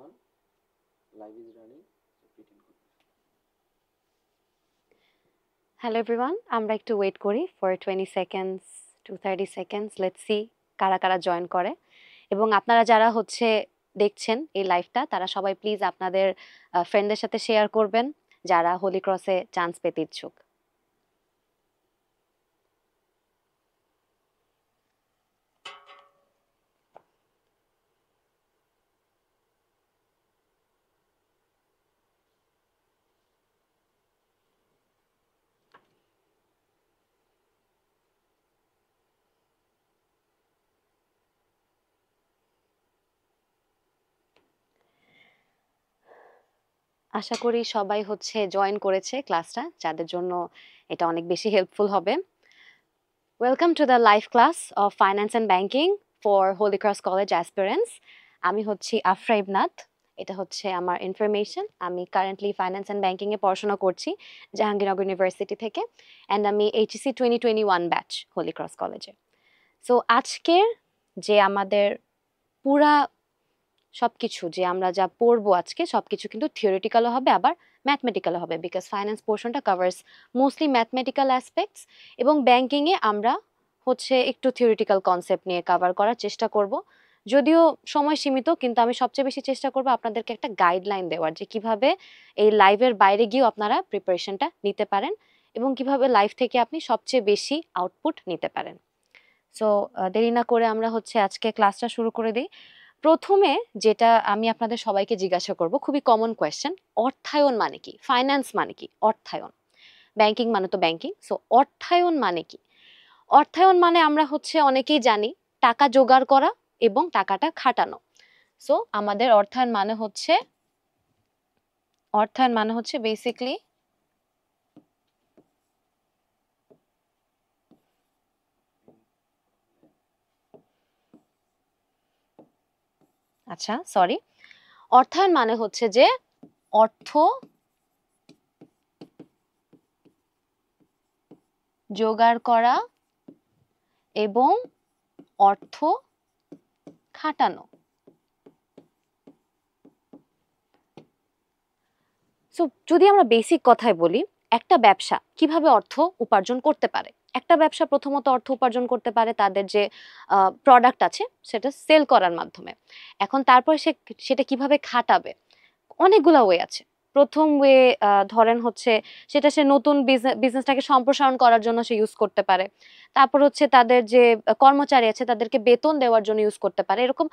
on. Live is running. So pretend করুন. Hello everyone, আমরা একটু ওয়েট করি for 20 seconds to 30 seconds. Let's see কারা কারা জয়েন করে এবং আপনারা যারা হচ্ছে দেখছেন এই লাইভটা তারা সবাই প্লিজ আপনাদের ফ্রেন্ডদের সাথে শেয়ার করবেন যারা হোলি ক্রসে চান্স পেতে ইচ্ছুক। আশা করি সবাই হচ্ছে জয়েন করেছে ক্লাসটা, যাদের জন্য এটা অনেক বেশি হেল্পফুল হবে। Welcome to the live class of finance and banking for Holy Cross College aspirants. আমি হচ্ছি আফরা ইবনাথ, এটা হচ্ছে আমার ইনফরমেশন। আমি কারেন্টলি ফাইন্যান্স অ্যান্ড ব্যাংকিংয়ে পড়াশোনা করছি জাহাঙ্গীরনগর ইউনিভার্সিটি থেকে, অ্যান্ড আমি এইচএসসি 2021 ব্যাচ হোলি ক্রস কলেজে। সো আজকের যে আমাদের পুরা সবকিছু যে আমরা যা পড়বো আজকে সবকিছু কিন্তু থিওরিটিক্যালও হবে আবার ম্যাথমেটিক্যালও হবে, বিকজ ফাইন্যান্স পোর্শনটা কভার্স মোস্টলি ম্যাথমেটিক্যাল অ্যাসপেক্টস, এবং ব্যাংকিংয়ে আমরা হচ্ছে একটু থিওরিটিক্যাল কনসেপ্ট নিয়ে কভার করার চেষ্টা করব। যদিও সময় সীমিত, কিন্তু আমি সবচেয়ে বেশি চেষ্টা করবো আপনাদেরকে একটা গাইডলাইন দেওয়ার, যে কিভাবে এই লাইভের বাইরে গিয়েও আপনারা প্রিপারেশনটা নিতে পারেন এবং কিভাবে লাইভ থেকে আপনি সবচেয়ে বেশি আউটপুট নিতে পারেন। সো দেরি না করে আমরা হচ্ছে আজকে ক্লাসটা শুরু করে দিই। প্রথমে যেটা আমি আপনাদের সবাইকে জিজ্ঞাসা করব, খুবই কমন কোয়েশ্চেন, অর্থায়ন মানে কি? ফাইন্যান্স মানে কি? অর্থায়ন। ব্যাংকিং মানে তো ব্যাংকিং, সো অর্থায়ন মানে কি? অর্থায়ন মানে আমরা হচ্ছে অনেকেই জানি টাকা জোগাড় করা এবং টাকাটা খাটানো। সো আমাদের অর্থায়ন মানে হচ্ছে বেসিকলি অর্থায়ন মানে হচ্ছে যে অর্থ জোগাড় করা এবং অর্থ খাটানো। সো যদি আমরা বেসিক কথায় বলি, একটা ব্যবসা কিভাবে অর্থ উপার্জন করতে পারে? একটা ব্যবসা প্রথমত অর্থ উপার্জন করতে পারে তাদের যে প্রোডাক্ট আছে সেটা সেল করার মাধ্যমে। এখন তারপর সেটা কিভাবে খাটাবে? অনেকগুলো ওয়ে আছে। প্রথম ওয়ে ধরেন হচ্ছে সেটা সে নতুন বিজনেসটাকে সম্প্রসারণ করার জন্য সে ইউজ করতে পারে। তারপর হচ্ছে তাদের যে কর্মচারী আছে তাদেরকে বেতন দেওয়ার জন্য ইউজ করতে পারে। এরকম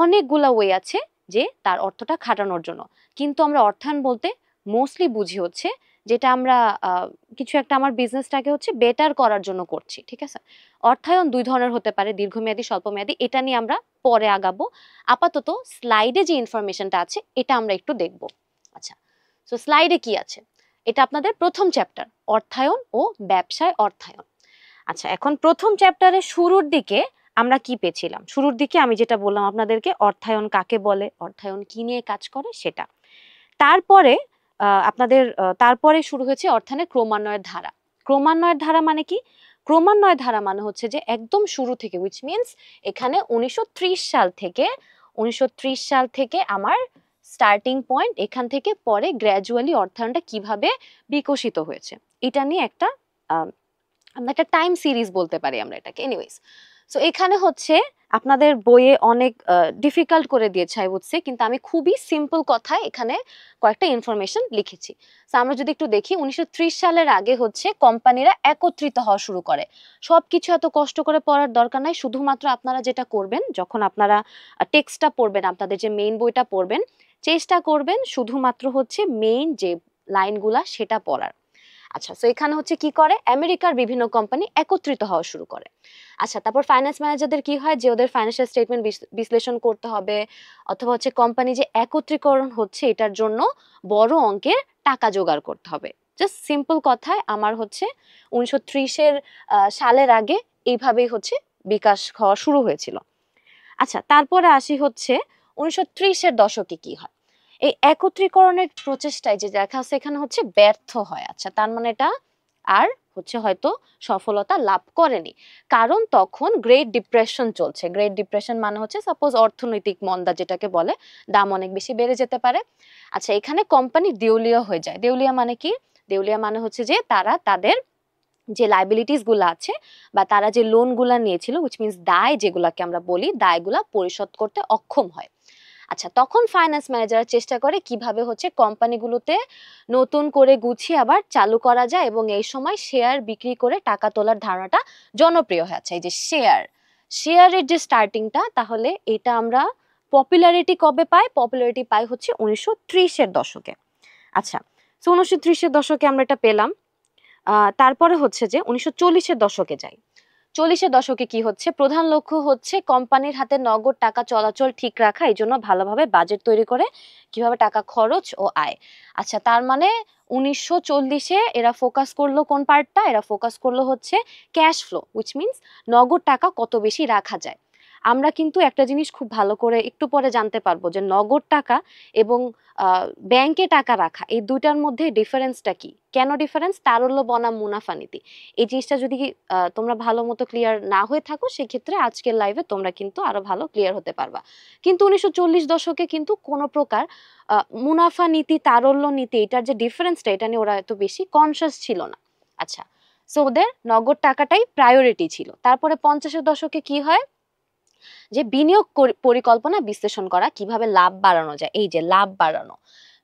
অনেকগুলো ওয়ে আছে যে তার অর্থটা খাটানোর জন্য। কিন্তু আমরা অর্থায়ন বলতে মোস্টলি বুঝি হচ্ছে যেটা আমরা কিছু একটা আমার বিজনেসটাকে হচ্ছে বেটার করার জন্য করছি, ঠিক আছে? অর্থায়ন দুই ধরনের হতে পারে, দীর্ঘমেয়াদী, স্বল্পমেয়াদী। এটা নিয়ে আমরা পরে আগাবো। আপাতত স্লাইডে যে ইনফরমেশনটা আছে এটা আমরা একটু দেখব। আচ্ছা, সো স্লাইডে কি আছে? এটা আপনাদের প্রথম চ্যাপ্টার, অর্থায়ন ও ব্যবসায় অর্থায়ন। আচ্ছা, এখন প্রথম চ্যাপ্টারের শুরুর দিকে আমরা কি পেয়েছিলাম? শুরুর দিকে আমি যেটা বললাম আপনাদেরকে, অর্থায়ন কাকে বলে, অর্থায়ন কি নিয়ে কাজ করে সেটা। তারপরে তারপরে শুরু হয়েছে অর্থায়নের ক্রমান্বয়ের ধারা। ক্রমান্বয়ের ধারা মানে কি? ক্রমান্বয়ের ধারা মানে হচ্ছে যে একদম শুরু থেকে, উইচ মিনস এখানে 1930 সাল থেকে আমার স্টার্টিং পয়েন্ট, এখান থেকে পরে গ্র্যাজুয়ালি অর্থায়নটা কিভাবে বিকশিত হয়েছে এটা নিয়ে আমরা একটা টাইম সিরিজ বলতে পারি আমরা এটাকে। এনিওয়েজ, সো এখানে হচ্ছে আপনাদের বইয়ে অনেক ডিফিকাল্ট করে দিয়েছে আই উড সে, কিন্তু আমি খুবই সিম্পল কথায় এখানে কয়েকটা ইনফরমেশন লিখেছি। সো আমরা যদি একটু দেখি, 1930 সালের আগে হচ্ছে কোম্পানিরা একত্রিত হওয়া শুরু করে। সবকিছু এত কষ্ট করে পড়ার দরকার নাই, শুধুমাত্র আপনারা যেটা করবেন যখন আপনারা টেক্সটটা পড়বেন, আপনাদের যে মেইন বইটা পড়বেন, চেষ্টা করবেন শুধুমাত্র হচ্ছে মেইন যে লাইনগুলা সেটা পড়ার। আচ্ছা, সো এখানে হচ্ছে কি করে, আমেরিকার বিভিন্ন কোম্পানি একত্রিত হওয়া শুরু করে। আচ্ছা, তারপর ফাইন্যান্স ম্যানেজারদের কি হয়, যে ওদের ফাইন্যান্সিয়াল স্টেটমেন্ট বিশ্লেষণ করতে হবে, অথবা হচ্ছে কোম্পানি যে একত্রীকরণ হচ্ছে এটার জন্য বড় অঙ্কের টাকা জোগাড় করতে হবে। জাস্ট সিম্পল কথায় আমার হচ্ছে 1930 সালের আগে এইভাবেই হচ্ছে বিকাশ হওয়া শুরু হয়েছিল। আচ্ছা, তারপরে আসি হচ্ছে 1930 দশকে কি হয়। এই একত্রীকরণের প্রচেষ্টায় যে দেখা যাচ্ছে এখানে হচ্ছে ব্যর্থ হয়। আচ্ছা, তার মানে এটা আর হচ্ছে হয়তো সফলতা লাভ করেনি, কারণ তখন গ্রেট ডিপ্রেশন চলছে। গ্রেট ডিপ্রেশন মানে হচ্ছে সাপোজ অর্থনৈতিক মন্দা যেটাকে বলে, দাম অনেক বেশি বেড়ে যেতে পারে। আচ্ছা, এখানে কোম্পানি দেউলিয়া হয়ে যায়। দেউলিয়া মানে কি? দেউলিয়া মানে হচ্ছে যে তারা তাদের যে লাইবিলিটিস গুলো আছে বা তারা যে লোন গুলা নিয়েছিল, উইচ মিনস দায় যেগুলাকে আমরা বলি, দায়গুলা পরিশোধ করতে অক্ষম হয়। আচ্ছা, তখন ফাইন্যান্স ম্যানেজার চেষ্টা করে কিভাবে হচ্ছে কোম্পানিগুলোতে নতুন করে গুছিয়ে আবার চালু করা যায়, এবং এই সময় শেয়ার বিক্রি করে টাকা তোলার ধারণাটা জনপ্রিয় হয়েছে। এই যে শেয়ারের যে স্টার্টিংটা, তাহলে এটা আমরা পপুলারিটি কবে পাই? পপুলারিটি পাই হচ্ছে 1930-এর দশকে। আচ্ছা, তো 1930-এর দশকে আমরা এটা পেলাম। তারপরে হচ্ছে যে 1940-এর দশকে যাই। 40-এর দশকে কি হচ্ছে? প্রধান লক্ষ্য হচ্ছে কোম্পানির হাতে নগদ টাকা চলাচল ঠিক রাখা, এই জন্য ভালোভাবে বাজেট তৈরি করে কিভাবে টাকা খরচ ও আয়। আচ্ছা, তার মানে 1940-এ এরা ফোকাস করলো কোন পার্টটা? এরা ফোকাস করলো হচ্ছে ক্যাশ ফ্লো, উইচ মিনস নগদ টাকা কত বেশি রাখা যায়। আমরা কিন্তু একটা জিনিস খুব ভালো করে একটু পরে জানতে পারবো যে নগদ টাকা এবং ব্যাংকে টাকা রাখা, এই দুইটার মধ্যে ডিফারেন্সটা কি, কেন ডিফারেন্স? তারল্য বনাম মুনাফা নীতি। এই জিনিসটা যদি তোমরা ভালো মতো ক্লিয়ার না হয়ে থাকো, সেক্ষেত্রে আজকের লাইভে তোমরা কিন্তু আরো ভালো ক্লিয়ার হতে পারবা। কিন্তু 1940 দশকে কিন্তু কোনো প্রকার মুনাফা নীতি, তারল্য নীতি, এটার যে ডিফারেন্সটা, এটা নিয়ে ওরা এত বেশি কনসিয়াস ছিল না। আচ্ছা, সো ওদের নগদ টাকাটাই প্রায়োরিটি ছিল। তারপরে 50-এর দশকে কি হয়? যে বিনিয়োগ পরিকল্পনা বিশ্লেষণ করা, কিভাবে লাভ বাড়ানো যায়। এই যে লাভ বাড়ানো,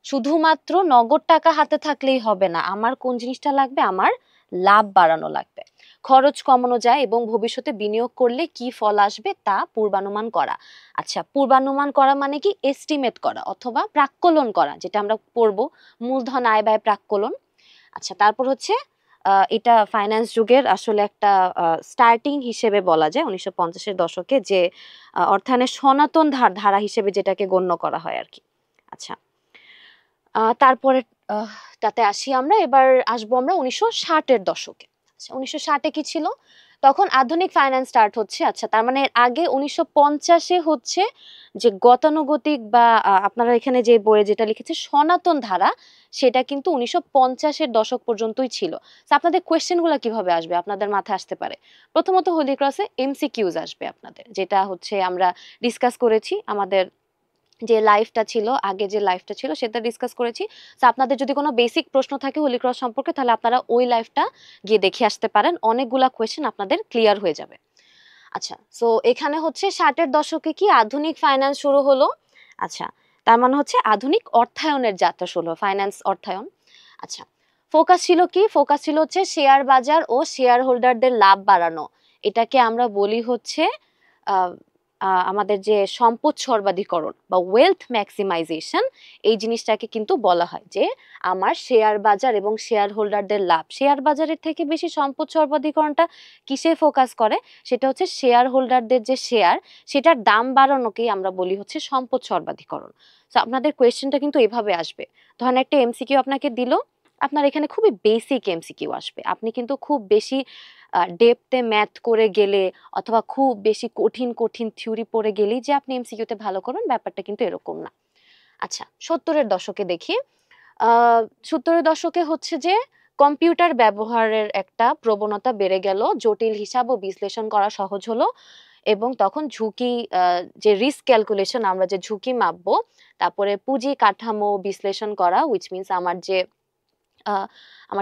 শুধুমাত্র নগদ টাকা হাতে থাকলেই হবে না, আমার কোন জিনিসটা লাগবে? আমার লাভ বাড়ানো লাগবে। খরচ কমানো যায় এবং ভবিষ্যতে বিনিয়োগ করলে কি ফল আসবে তা পূর্বানুমান করা। আচ্ছা, পূর্বানুমান করা মানে কি? এস্টিমেট করা অথবা প্রাক্কলন করা, যেটা আমরা পড়বো মূলধন আয় ব্যয় প্রাক্কলন। আচ্ছা, তারপর হচ্ছে এটা ফাইন্যান্স যুগের আসলে একটা স্টার্টিং হিসেবে বলা যায় 1950-এর দশকে, যে অর্থায়নের সনাতন ধারা হিসেবে যেটাকে গণ্য করা হয় আর কি। আচ্ছা, তারপরে তাতে আসি আমরা। এবার আসবো আমরা 1960-এর দশকে। আচ্ছা, 1960-এ কি ছিল? তখন আধুনিক ফাইন্যান্স স্টার্ট হচ্ছে। আচ্ছা, তার মানে আগে 1950-এ হচ্ছে যে গতানুগতিক বা আপনারা এখানে যে বইয়ে যেটা লিখেছে সনাতন ধারা, সেটা কিন্তু 1950-এর দশক পর্যন্তই ছিল। তো আপনাদের কোয়েশ্চেনগুলো কিভাবে আসবে? আপনাদের মাথায় আসতে পারে প্রথমত হোলি ক্রসে এমসিকিউজ আসবে আপনাদের, যেটা হচ্ছে আমরা ডিসকাস করেছি আমাদের যে লাইফটা ছিল, আগে যে লাইফটা ছিল সেটা ডিসকাস করেছি। তো আপনাদের যদি কোনো বেসিক প্রশ্ন থাকে হোলি ক্রস সম্পর্কে, তাহলে আপনারা ওই লাইফটা গিয়ে দেখে আসতে পারেন, অনেকগুলা কোয়েশ্চেন আপনাদের ক্লিয়ার হয়ে যাবে। আচ্ছা, সো এখানে হচ্ছে 60-এর দশকে কি আধুনিক ফাইন্যান্স শুরু হলো। আচ্ছা, তার মানে হচ্ছে আধুনিক অর্থায়নের যাত্রা শুরু হলো, ফাইন্যান্স অর্থায়ন। আচ্ছা, ফোকাস ছিল কি? ফোকাস ছিল হচ্ছে শেয়ার বাজার ও শেয়ার হোল্ডারদের লাভ বাড়ানো। এটাকে আমরা বলি হচ্ছে আমাদের যে সম্পদ সর্বাধিকরণ বা ওয়েলথ ম্যাক্সিমাইজেশন, এই জিনিসটাকে কিন্তু বলা হয় যে আমার শেয়ার বাজার এবং শেয়ার হোল্ডারদের লাভ। শেয়ার বাজারের থেকে বেশি সম্পদ সর্বাধিকরণটা কিসে ফোকাস করে? সেটা হচ্ছে শেয়ার হোল্ডারদের যে শেয়ার, সেটার দাম বাড়ানোকেই আমরা বলি হচ্ছে সম্পদ সর্বাধিকরণ। তো আপনাদের কোয়েশ্চেনটা কিন্তু এভাবে আসবে। ধরেন একটা এমসিকিউ আপনাকে দিল, আপনার এখানে খুবই বেসিক এমসিকিউ আসবে, আপনি কিন্তু খুব বেশি ডেপথে ম্যাথ করে গেলে অথবা খুব বেশি কঠিন কঠিন থিওরি পড়ে গেলেই যে আপনি এমসিকিউতে ভালো করবেন, ব্যাপারটা কিন্তু এরকম না। আচ্ছা, 70-এর দশকে দেখি। 70-এর দশকে হচ্ছে যে কম্পিউটার ব্যবহারের একটা প্রবণতা বেড়ে গেল, জটিল হিসাব ও বিশ্লেষণ করা সহজ হলো, এবং তখন ঝুঁকি, যে রিস্ক ক্যালকুলেশন, আমরা যে ঝুঁকি মাপবো, তারপরে পুঁজি কাঠামো বিশ্লেষণ করা, উইচ মিনস আমার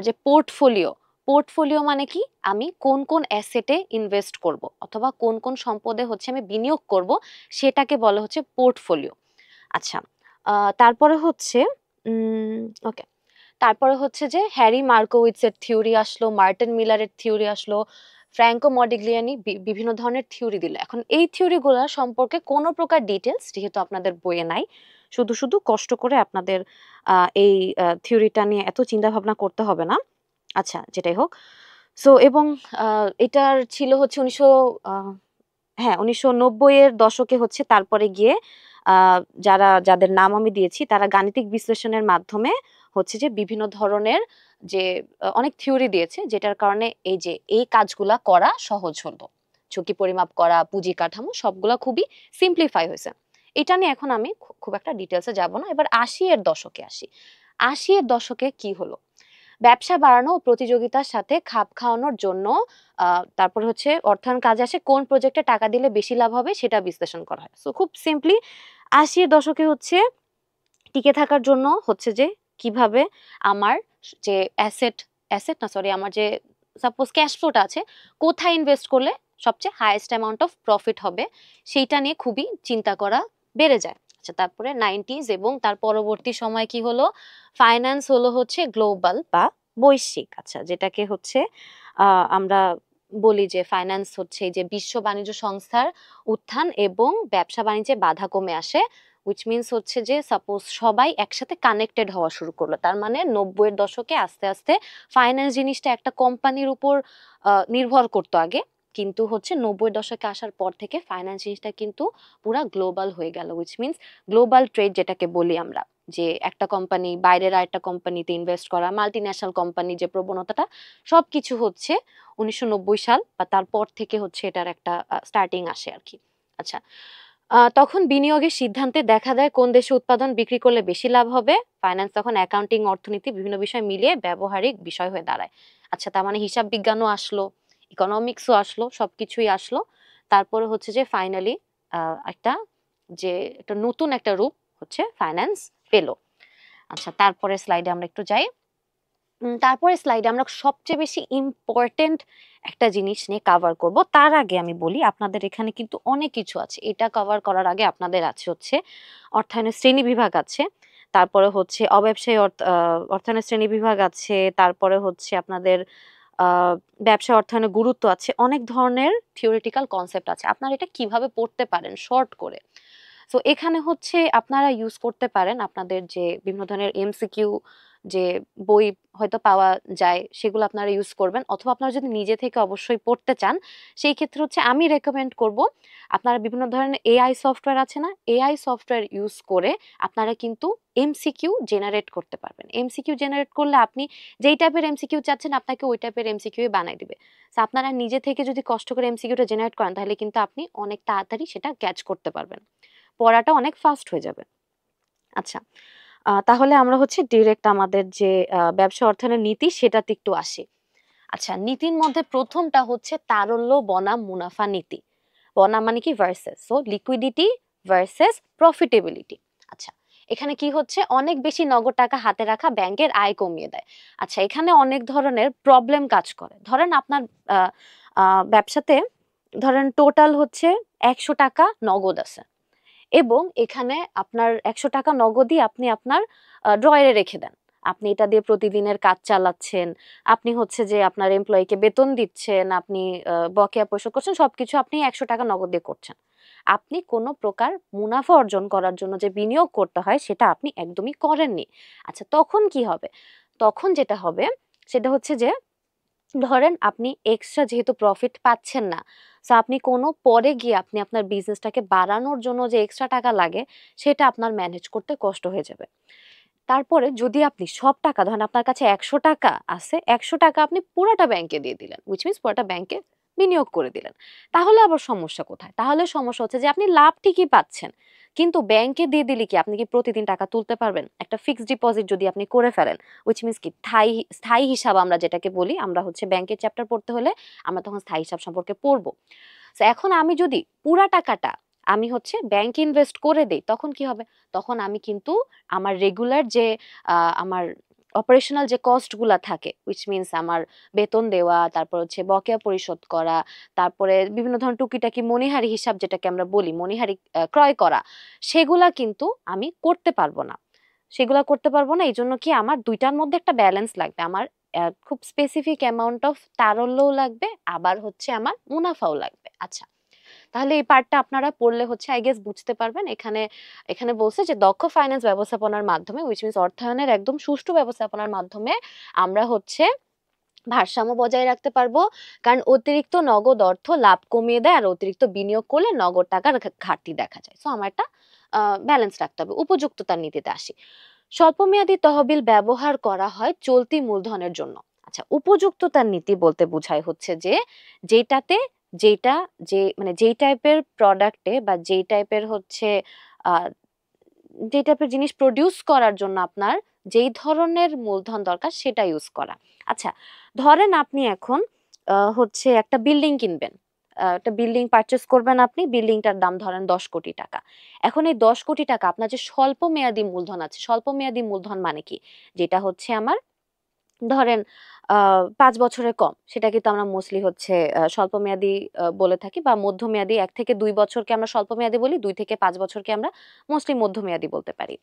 যে পোর্টফোলিও, পোর্টফোলিও মানে কি? আমি কোন কোন অ্যাসেটে ইনভেস্ট করব অথবা কোন কোন সম্পদে হচ্ছে আমি বিনিয়োগ করব, সেটাকে বলা হচ্ছে পোর্টফোলিও। আচ্ছা, তারপরে হচ্ছে ওকে, তারপরে হচ্ছে যে হ্যারি মার্কোউইটসের থিওরি আসলো, মার্টিন মিলারের থিওরি আসলো, ফ্র্যাঙ্কো মডিগ্লিয়ানি বিভিন্ন ধরনের থিওরি দিল। এখন এই থিওরিগুলো সম্পর্কে কোনো প্রকার ডিটেলস যেহেতু আপনাদের বইয়ে নাই, শুধু শুধু কষ্ট করে আপনাদের এই থিওরিটা নিয়ে এত চিন্তা ভাবনা করতে হবে না। আচ্ছা, যেটাই হোক। সো এবং এটার ছিল হচ্ছে 1990-এর দশকে হচ্ছে তারপরে গিয়ে যাদের নাম আমি দিয়েছি, তারা গাণিতিক বিশ্লেষণের মাধ্যমে হচ্ছে যে বিভিন্ন ধরনের যে অনেক থিওরি দিয়েছে, যেটার কারণে এই যে এই কাজগুলা করা সহজ হলো, ঝুঁকি পরিমাপ করা, পুঁজি কাঠামো, সবগুলা খুবই সিম্পলিফাই হয়েছে। এটা নিয়ে এখন আমি খুব একটা ডিটেলসে যাব না। এবার 80-এর দশকে আসি। 80-এর দশকে কি হলো? ব্যবসা বাড়ানো ও প্রতিযোগিতার সাথে খাপ খাওয়ানোর জন্য তারপর হচ্ছে অর্থায়ন কাজে আসে কোন প্রজেক্টে টাকা দিলে বেশি লাভ হবে সেটা বিশ্লেষণ করা হয়। সো খুব সিম্পলি 80-এর দশকে হচ্ছে টিকে থাকার জন্য হচ্ছে যে কিভাবে আমার যে অ্যাসেট না সরি আমার যে সাপোজ ক্যাশ ফ্লোটা আছে কোথায় ইনভেস্ট করলে সবচেয়ে হাইয়েস্ট অ্যামাউন্ট অফ প্রফিট হবে সেইটা নিয়ে খুবই চিন্তা করা বেড়ে যায়। আচ্ছা, তারপরে 90s এবং তার পরবর্তী সময় কি হলো, ফাইন্যান্স হলো হচ্ছে গ্লোবাল বা বৈশ্বিক। আচ্ছা, যেটাকে হচ্ছে আমরা বলি যে ফাইন্যান্স হচ্ছে এই যে বিশ্ব বাণিজ্য সংস্থার উত্থান এবং ব্যবসা বাণিজ্যে বাধা কমে আসে, উইচ মিনস হচ্ছে যে সাপোজ সবাই একসাথে কানেক্টেড হওয়া শুরু করলো। তার মানে 90-এর দশকে আস্তে আস্তে ফাইন্যান্স জিনিসটা একটা কোম্পানির উপর নির্ভর করতো আগে, কিন্তু হচ্ছে 90-এর দশকে আসার পর থেকে ফাইন্যান্স জিনিসটা কিন্তু পুরা গ্লোবাল হয়ে গেল, উইচ মিনস গ্লোবাল ট্রেড যেটাকে বলি আমরা, যে একটা কোম্পানি বাইরের আরেকটা কোম্পানিতে ইনভেস্ট করা, মাল্টিন্যাশনাল কোম্পানি যে প্রবণতাটা, সবকিছু হচ্ছে 1990 সাল বা তারপর থেকে হচ্ছে এটার একটা স্টার্টিং আসে আর কি। আচ্ছা, তখন বিনিয়োগের সিদ্ধান্তে দেখা দেয় কোন দেশে উৎপাদন বিক্রি করলে বেশি লাভ হবে। ফাইন্যান্স তখন অ্যাকাউন্টিং, অর্থনীতি বিভিন্ন বিষয় মিলিয়ে ব্যবহারিক বিষয় হয়ে দাঁড়ায়। আচ্ছা, তার মানে হিসাব বিজ্ঞানও আসলো, ইকোনমিক্সও আসলো, সবকিছুই আসলো। তারপরে হচ্ছে যে ফাইনালি একটা নতুন একটা রূপ হচ্ছে ফাইন্যান্স পেলো। আচ্ছা, তারপরে স্লাইডে আমরা একটু যাই। তারপরে স্লাইডে আমরা সবচেয়ে বেশি ইম্পর্টেন্ট একটা জিনিস নিয়ে কভার করব। তার আগে আমি বলি আপনাদের এখানে কিন্তু অনেক কিছু আছে, এটা কভার করার আগে আপনাদের আছে হচ্ছে অর্থায়নের শ্রেণী বিভাগ আছে, তারপরে হচ্ছে অব্যবসায়ী অর্থায়নের শ্রেণী বিভাগ আছে, তারপরে হচ্ছে আপনাদের ব্যবসা অর্থায়নের গুরুত্ব আছে, অনেক ধরনের থিওরিটিক্যাল কনসেপ্ট আছে। আপনারা এটা কিভাবে পড়তে পারেন শর্ট করে, সো এখানে হচ্ছে আপনারা ইউজ করতে পারেন আপনাদের যে বিভিন্ন ধরনের এমসিকিউ যে বই হয়তো পাওয়া যায় সেগুলো আপনারা ইউজ করবেন, অথবা আপনারা যদি নিজে থেকে অবশ্যই পড়তে চান সেই ক্ষেত্রে হচ্ছে আমি রেকমেন্ড করব আপনারা বিভিন্ন ধরনের এআই সফটওয়্যার আছে না, এআই সফটওয়্যার ইউজ করে আপনারা কিন্তু এমসিকিউ জেনারেট করতে পারবেন। এমসিকিউ জেনারেট করলে আপনি যেই টাইপের এমসিকিউ চাচ্ছেন আপনাকে ওই টাইপের এমসিকিউ বানাই দিবে। সো আপনারা নিজে থেকে যদি কষ্ট করে এমসিকিউটা জেনারেট করেন তাহলে কিন্তু আপনি অনেক তাড়াতাড়ি সেটা ক্যাচ করতে পারবেন, পড়াটা অনেক ফাস্ট হয়ে যাবে। আচ্ছা, তাহলে আমরা হচ্ছে ডিরেক্ট আমাদের যে ব্যবসা অর্থায়নের নীতি সেটাতে একটু আসি। আচ্ছা, নীতির মধ্যে প্রথমটা হচ্ছে তারল্য বনাম মুনাফা নীতি। বনাম মানে কি versus, so liquidity versus profitability. আচ্ছা, এখানে কি হচ্ছে, অনেক বেশি নগদ টাকা হাতে রাখা ব্যাংকের আয় কমিয়ে দেয়। আচ্ছা, এখানে অনেক ধরনের প্রবলেম কাজ করে। ধরেন আপনার ব্যবসাতে ধরেন টোটাল হচ্ছে 100 টাকা নগদ আছে এবং এখানে আপনার 100 টাকা নগদই আপনি আপনার ড্রয়ারে রেখে দেন। আপনি এটা দিয়ে প্রতিদিনের কাজ চালাচ্ছেন, আপনি হচ্ছে যে আপনার এমপ্লয়িকে বেতন দিচ্ছেন, আপনি বকেয়া পরিশোধ করছেন, সবকিছু আপনি 100 টাকা নগদ দিয়ে করছেন। আপনি কোনো প্রকার মুনাফা অর্জন করার জন্য যে বিনিয়োগ করতে হয় সেটা আপনি একদমই করেননি। আচ্ছা, তখন কি হবে? তখন যেটা হবে সেটা হচ্ছে যে ধরেন আপনি এক্সট্রা যেহেতু প্রফিট পাচ্ছেন না, সো আপনি কোনো পরে গিয়ে আপনি আপনার বিজনেসটাকে বাড়ানোর জন্য যে এক্সট্রা টাকা লাগে সেটা আপনার ম্যানেজ করতে কষ্ট হয়ে যাবে। তারপরে যদি আপনি সব টাকা ধরেন আপনার কাছে 100 টাকা আছে, 100 টাকা আপনি পুরাটা ব্যাংকে দিয়ে দিলেন, হুইচ মিনস পুরাটা ব্যাংকে বিনিয়োগ করে দিলেন, তাহলে আবার সমস্যা কোথায়? তাহলে সমস্যা হচ্ছে যে আপনি লাভ ঠিকই পাচ্ছেন, কিন্তু ব্যাংকে দিয়ে দিলে কি আপনি কি প্রতিদিন টাকা তুলতে পারবেন? একটা ফিক্সড ডিপোজিট যদি আপনি করে ফেলেন, হুইচ মিনস কি স্থায়ী হিসাব আমরা যেটাকে বলি, আমরা হচ্ছে ব্যাংকের চ্যাপ্টার পড়তে হলে আমরা তখন স্থায়ী হিসাব সম্পর্কে পড়বো। তো এখন আমি যদি পুরা টাকাটা আমি হচ্ছে ব্যাংকে ইনভেস্ট করে দেই তখন কি হবে? তখন আমি কিন্তু আমার রেগুলার যে আমার অপারেশনাল যে কস্ট গুলা থাকে, হুইচ মিনস আমার বেতন দেওয়া, তারপর হচ্ছে বকেয়া পরিশোধ করা, তারপরে বিভিন্ন ধরনের টুকিটাকি মনিহারি হিসাব যেটাকে আমরা বলি, মনিহারি ক্রয় করা, সেগুলা কিন্তু আমি করতে পারবো না। সেগুলা করতে পারবো না, এই জন্য কি আমার দুইটার মধ্যে একটা ব্যালেন্স লাগবে। আমার খুব স্পেসিফিক অ্যামাউন্ট অফ তারল্যও লাগবে, আবার হচ্ছে আমার মুনাফাও লাগবে। আচ্ছা, তাহলে এই পার্টটা আপনারা পড়লে হচ্ছে আই গেস বুঝতে পারবেন। এখানে এখানে বলছে যে দক্ষ ফাইন্যান্স ব্যবস্থাপনার মাধ্যমে, হুইচ মিনস অর্থায়নের একদম সুষ্ঠু ব্যবস্থাপনার মাধ্যমে আমরা হচ্ছে ভারসাম্য বজায় রাখতে পারবো, কারণ অতিরিক্ত নগদ অর্থ লাভ কমিয়ে দেয় আর অতিরিক্ত বিনিয়োগ করলে নগদ টাকার ঘাটতি দেখা যায়। সো আমার একটা ব্যালেন্স রাখতে হবে। উপযুক্ততার নীতিতে আসি। স্বল্পমেয়াদী তহবিল ব্যবহার করা হয় চলতি মূলধনের জন্য। আচ্ছা, উপযুক্ততার নীতি বলতে বোঝায় হচ্ছে যে যেটাতে যেটা যে মানে যেই টাইপের প্রোডাক্টে বা যেই টাইপের হচ্ছে আহ যে টাইপের জিনিস প্রডিউস করার জন্য আপনার যেই ধরনের মূলধন দরকার সেটা ইউজ করা। আচ্ছা, ধরেন আপনি এখন হচ্ছে একটা বিল্ডিং কিনবেন, একটা বিল্ডিং পারচেস করবেন, আপনি বিল্ডিংটার দাম ধরেন 10 কোটি টাকা। এখন এই 10 কোটি টাকা আপনার যে স্বল্প মেয়াদী মূলধন আছে, স্বল্প মেয়াদী মূলধন মানে কি, যেটা হচ্ছে আমার ধরেন 5 বছরের কম, সেটা কিন্তু আমরা মোস্টলি হচ্ছে স্বল্প মেয়াদী বলে থাকি, বা মধ্যমেয়াদী 1 থেকে 2 বছরকে আমরা স্বল্প মেয়াদী বলি, 2 থেকে 5 বছরকে আমরা মোস্টলি মধ্যমেয়াদী বলতে পারি।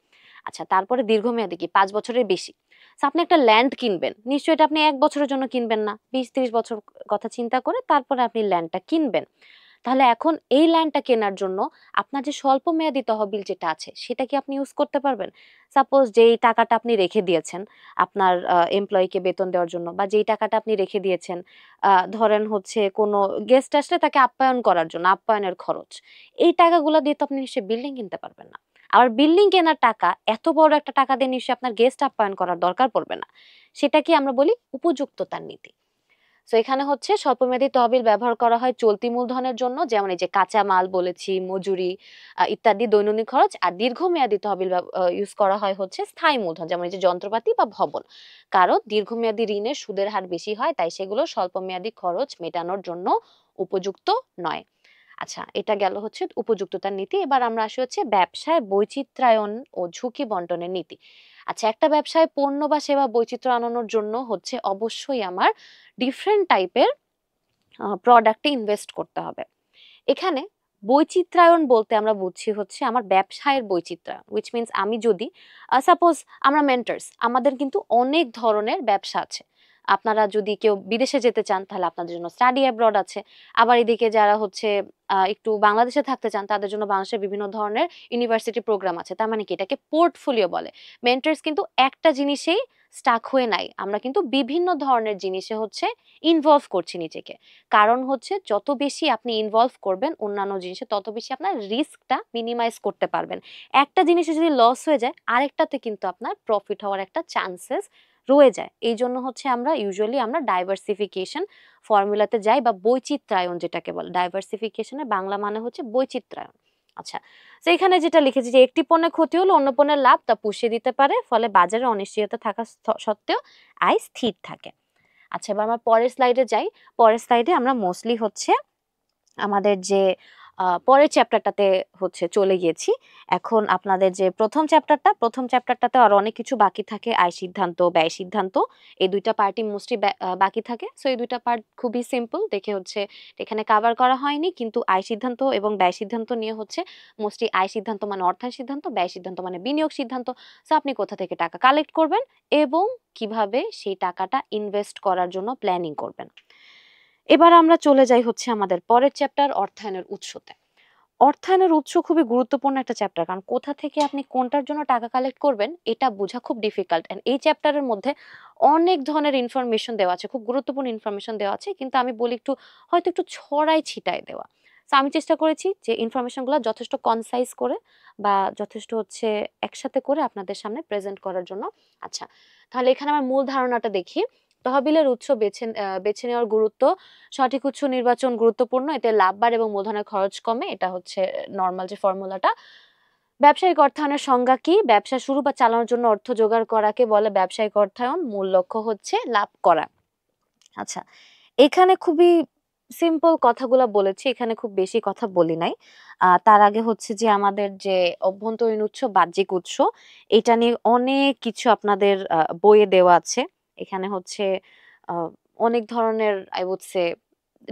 আচ্ছা, তারপরে দীর্ঘমেয়াদী কি 5 বছরের বেশি। So, আপনি একটা ল্যান্ড কিনবেন, নিশ্চয়ই এটা আপনি 1 বছরের জন্য কিনবেন না, 20-30 বছর কথা চিন্তা করে তারপরে আপনি ল্যান্ডটা কিনবেন। তাহলে এখন এই ল্যান্ডটা কেনার জন্য আপনার যে স্বল্প মেয়াদী তহবিল যেটা আছে সেটা কি আপনি ইউজ করতে পারবেন? সাপোজ যেই টাকাটা আপনি রেখে দিয়েছেন আপনার এমপ্লয়িকে বেতন দেওয়ার জন্য, বা যেই টাকাটা আপনি রেখে দিয়েছেন ধরেন হচ্ছে কোনো গেস্ট আসলে তাকে আপ্যায়ন করার জন্য, আপ্যায়নের খরচ, এই টাকাগুলো দিয়ে তো আপনি নিশ্চয়ই বিল্ডিং কিনতে পারবেন না। আবার বিল্ডিং কেনার টাকা, এত বড় একটা টাকা দিয়ে নিশ্চয়ই আপনার গেস্ট আপ্যায়ন করার দরকার পড়বে না। সেটা কি আমরা বলি উপযুক্ততার নীতি। সো এখানে হচ্ছে স্বল্পমেয়াদী তহবিল ব্যবহার করা হয় চলতি মূলধনের জন্য, যেমন এই যে কাঁচা মাল বলেছি, মজুরি ইত্যাদি দৈনন্দিন খরচ। আর দীর্ঘমেয়াদী তহবিল ইউজ করা হয় হচ্ছে স্থায়ী মূলধন, যেমন এই যে যন্ত্রপাতি বা ভবন। কারণ দীর্ঘমেয়াদী ঋণের সুদের হার বেশি হয়, তাই সেগুলো স্বল্পমেয়াদী খরচ মেটানোর জন্য উপযুক্ত নয়। আচ্ছা, এটা গেল হচ্ছে উপযুক্ততার নীতি। এবার আমরা আসি হচ্ছে ব্যবসায় বৈচিত্র্যায়ন ও ঝুঁকি বন্টনের নীতি। আচ্ছা, একটা ব্যবসায় পণ্য বা সেবা বৈচিত্র্য আনানোর জন্য হচ্ছে অবশ্যই আমার ডিফারেন্ট টাইপের প্রোডাক্টে ইনভেস্ট করতে হবে। এখানে বৈচিত্র্যায়ন বলতে আমরা বুঝছি হচ্ছে আমার ব্যবসায়ের বৈচিত্র্যায়ন, উইচ মিনস আমি যদি সাপোজ আমরা মেন্টার্স, আমাদের কিন্তু অনেক ধরনের ব্যবসা আছে। আপনারা যদি কেউ বিদেশে যেতে চান তাহলে আপনাদের জন্য স্টাডি অ্যাব্রড আছে। আবার এদিকে যারা হচ্ছে একটু বাংলাদেশে থাকতে চান তাদের জন্য বাংলাদেশের বিভিন্ন ধরনের ইউনিভার্সিটি প্রোগ্রাম আছে। তার মানে কি, এটাকে পোর্টফোলিও বলে। মেন্টার্স কিন্তু একটা জিনিসেই স্টাক হয়ে নাই, আমরা কিন্তু বিভিন্ন ধরনের জিনিসে হচ্ছে ইনভলভ করছি নিজেকে। কারণ হচ্ছে যত বেশি আপনি ইনভলভ করবেন অন্যান্য জিনিসে, তত বেশি আপনার রিস্কটা মিনিমাইজ করতে পারবেন। একটা জিনিসে যদি লস হয়ে যায় আরেকটাতে কিন্তু আপনার প্রফিট হওয়ার একটা চান্সেস রয়ে যায়। এই জন্য হচ্ছে আমরা ইউজুয়ালি আমরা ডাইভার্সিফিকেশন ফর্মুলাতে যাই, বা বৈচিত্র্যায়ন যেটাকে বলে। ডাইভার্সিফিকেশনের বাংলা মানে হচ্ছে বৈচিত্র্যায়ন। আচ্ছা, তো এখানে যেটা লিখেছি যে একটি পণ্যের ক্ষতি হলো অন্য পণ্যের লাভ তা পুষিয়ে দিতে পারে, ফলে বাজারে অনিশ্চয়তা থাকা সত্ত্বেও আয় স্থির থাকে। আচ্ছা, এবার আমরা পরের স্লাইডে যাই। পরের স্লাইডে আমরা মোস্টলি হচ্ছে আমাদের যে পরের চ্যাপ্টারটাতে হচ্ছে চলে গিয়েছি। এখন আপনাদের যে প্রথম চ্যাপ্টারটাতে আরো অনেক কিছু বাকি থাকে, আয় সিদ্ধান্ত, ব্যয় সিদ্ধান্ত, এই দুইটা পার্টই মোস্টলি বাকি থাকে। সো এই দুইটা পার্ট খুবই সিম্পল দেখে হচ্ছে এখানে কভার করা হয়নি, কিন্তু আয় সিদ্ধান্ত এবং ব্যয় সিদ্ধান্ত নিয়ে হচ্ছে মোস্টলি আয় সিদ্ধান্ত মানে অর্থায়ন সিদ্ধান্ত, ব্যয় সিদ্ধান্ত মানে বিনিয়োগ সিদ্ধান্ত। সো আপনি কোথা থেকে টাকা কালেক্ট করবেন এবং কিভাবে সেই টাকাটা ইনভেস্ট করার জন্য প্ল্যানিং করবেন। এবার আমরা চলে যাই হচ্ছে আমাদের পরের চ্যাপ্টার, অর্থায়নের উৎসতে। অর্থায়নের উৎস খুবই গুরুত্বপূর্ণ একটা চ্যাপ্টার, কারণ কোথা থেকে আপনি কোনটার জন্য টাকা কালেক্ট করবেন এটা বোঝা খুব ডিফিকাল্ট। এন্ড এই চ্যাপ্টারের মধ্যে অনেক ধরনের ইনফরমেশন দেওয়া আছে, খুব গুরুত্বপূর্ণ ইনফরমেশন দেওয়া আছে, কিন্তু আমি বলি একটু হয়তো একটু ছড়াই ছিটায় দেওয়া। তো আমি চেষ্টা করেছি যে ইনফরমেশনগুলো যথেষ্ট কনসাইজ করে বা যথেষ্ট হচ্ছে একসাথে করে আপনাদের সামনে প্রেজেন্ট করার জন্য। আচ্ছা, তাহলে এখানে আমার মূল ধারণাটা দেখি। তহবিলের উৎস বেছে নেওয়ার গুরুত্ব। সঠিক উৎস নির্বাচন গুরুত্বপূর্ণ, এতে লাভবার এবং মূলধনের খরচ কমে, এটা হচ্ছে নর্মাল যে ফর্মুলাটা। ব্যবসায়িক অর্থায়নের সংজ্ঞা কি? ব্যবসা শুরু বা চালানোর জন্য অর্থ জোগাড় করাকে বলে ব্যবসায়িক অর্থায়ন, মূল লক্ষ্য হচ্ছে লাভ করা। আচ্ছা, এখানে খুবই সিম্পল কথাগুলো বলেছি, এখানে খুব বেশি কথা বলি নাই। তার আগে হচ্ছে যে আমাদের যে অভ্যন্তরীণ উৎস, বাহ্যিক উৎস, এটা নিয়ে অনেক কিছু আপনাদের বইয়ে দেওয়া আছে। এখানে হচ্ছে অনেক ধরনের আই উড সে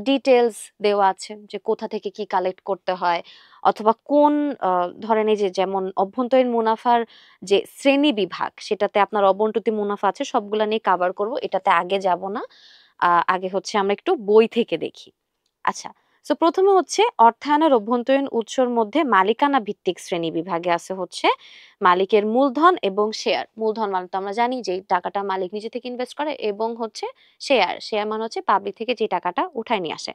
ডিটেলস দেওয়া আছে যে কোথা থেকে কি কালেক্ট করতে হয়, অথবা কোন ধরেন এই যে যেমন অভ্যন্তরীণ মুনাফার যে শ্রেণী বিভাগ, সেটাতে আপনার অবন্টতি মুনাফা আছে, সবগুলা নিয়ে কভার করব, এটাতে আগে যাব না। আগে হচ্ছে আমরা একটু বই থেকে দেখি। আচ্ছা, সো প্রথমে হচ্ছে অর্থায়নের অভ্যন্তরীণ উৎসর মধ্যে মালিকানা ভিত্তিক শ্রেণী বিভাগে আছে হচ্ছে মালিকের মূলধন এবং শেয়ার। মূলধন মানে তো আমরা জানি যে টাকাটা মালিক নিজে থেকে ইনভেস্ট করে, এবং হচ্ছে শেয়ার মানে হচ্ছে পাবলিক থেকে যে টাকাটা উঠায় নিয়ে আসে।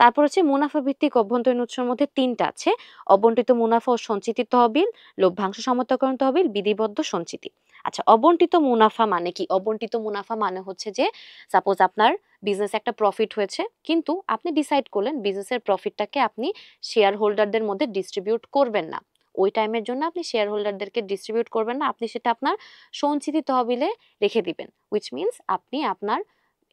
তারপর হচ্ছে মুনাফা ভিত্তিক অভ্যন্তরীণ উৎসের মধ্যে 3টা আছে: অবন্টিত মুনাফা ও সঞ্চিতি তহবিল, লভ্যাংশ সমতাকরণ তহবিল, বিধিবদ্ধ সঞ্চিতি। আচ্ছা, অবন্টিত মুনাফা মানে কি? অবন্টিত মুনাফা মানে হচ্ছে যে সাপোজ আপনার বিজনেস একটা প্রফিট হয়েছে, কিন্তু আপনি ডিসাইড করলেন বিজনেসের প্রফিটটাকে আপনি শেয়ার হোল্ডারদের মধ্যে ডিস্ট্রিবিউট করবেন না, ওই টাইমের জন্য আপনি শেয়ার হোল্ডারদেরকে ডিস্ট্রিবিউট করবেন না, আপনি সেটা আপনার সঞ্চিতি তহবিলে রেখে দিবেন, উইচ মিনস আপনি আপনার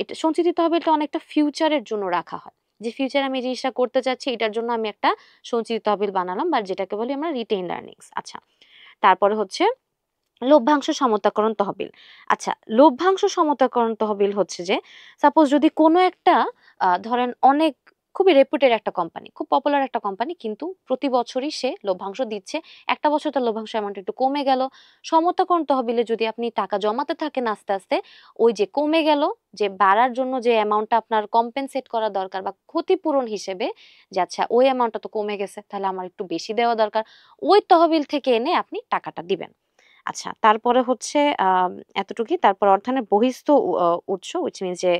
এটা সঞ্চিতি তহবিলটা অনেকটা ফিউচারের জন্য রাখা হয়, যে ফিউচারে আমি এই জিনিসটা করতে চাচ্ছি, এটার জন্য আমি একটা সঞ্চিতি তহবিল বানালাম, বা যেটাকে বলি আমরা রিটেইনড আর্নিংস। আচ্ছা, তারপরে হচ্ছে লভ্যাংশ সমতাকরণ তহবিল। আচ্ছা, লভ্যাংশ সমতাকরণ তহবিল হচ্ছে যে সাপোজ যদি কোনো একটা ধরেন অনেক খুবই রেপুটেড একটা কোম্পানি, খুব পপুলার একটা কোম্পানি, কিন্তু প্রতি বছরই সে লভ্যাংশ দিচ্ছে, একটা বছর তার লভ্যাংশ অ্যামাউন্ট একটু কমে গেল, সমতাকরণ তহবিলে যদি আপনি টাকা জমাতে থাকেন আস্তে আস্তে, ওই যে কমে গেল, যে বাড়ার জন্য যে অ্যামাউন্টটা আপনার কম্পেনসেট করা দরকার বা ক্ষতিপূরণ হিসেবে, যে আচ্ছা ওই অ্যামাউন্টটা তো কমে গেছে, তাহলে আমার একটু বেশি দেওয়া দরকার, ওই তহবিল থেকে এনে আপনি টাকাটা দিবেন। আচ্ছা, তারপরে হচ্ছে এতটুকুই। তারপর অর্থায়নের বহিস্থ উৎস, উইচ মিনস যে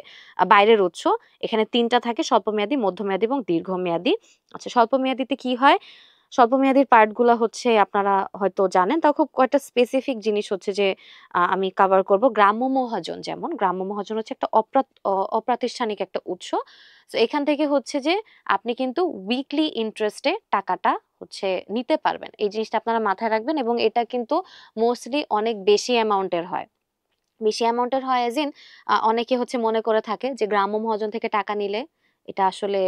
বাইরের উৎস, এখানে ৩টা থাকে: স্বল্পমেয়াদী, মধ্যমেয়াদী এবং দীর্ঘমেয়াদী। আচ্ছা, স্বল্পমেয়াদীতে কি হয়? স্বল্পমেয়াদীর পার্টগুলা হচ্ছে আপনারা হয়তো জানেন, তাও খুব কয়েকটা স্পেসিফিক জিনিস হচ্ছে যে আমি কভার করব। গ্রাম্য মহাজন, যেমন গ্রাম্য মহাজন হচ্ছে একটা অপ্রাতিষ্ঠানিক একটা উৎস। তো এখান থেকে হচ্ছে যে আপনি কিন্তু উইকলি ইন্টারেস্টে টাকাটা হচ্ছে নিতে পারবেন, এই জিনিসটা আপনারা মাথায় রাখবেন। এবং এটা কিন্তু মোস্টলি অনেক বেশি অ্যামাউন্টের হয়, বেশি অ্যামাউন্টের হয় এজ ইন অনেকে হচ্ছে মনে করে থাকে যে গ্রাম্য মহাজন থেকে টাকা নিলে এটা আসলে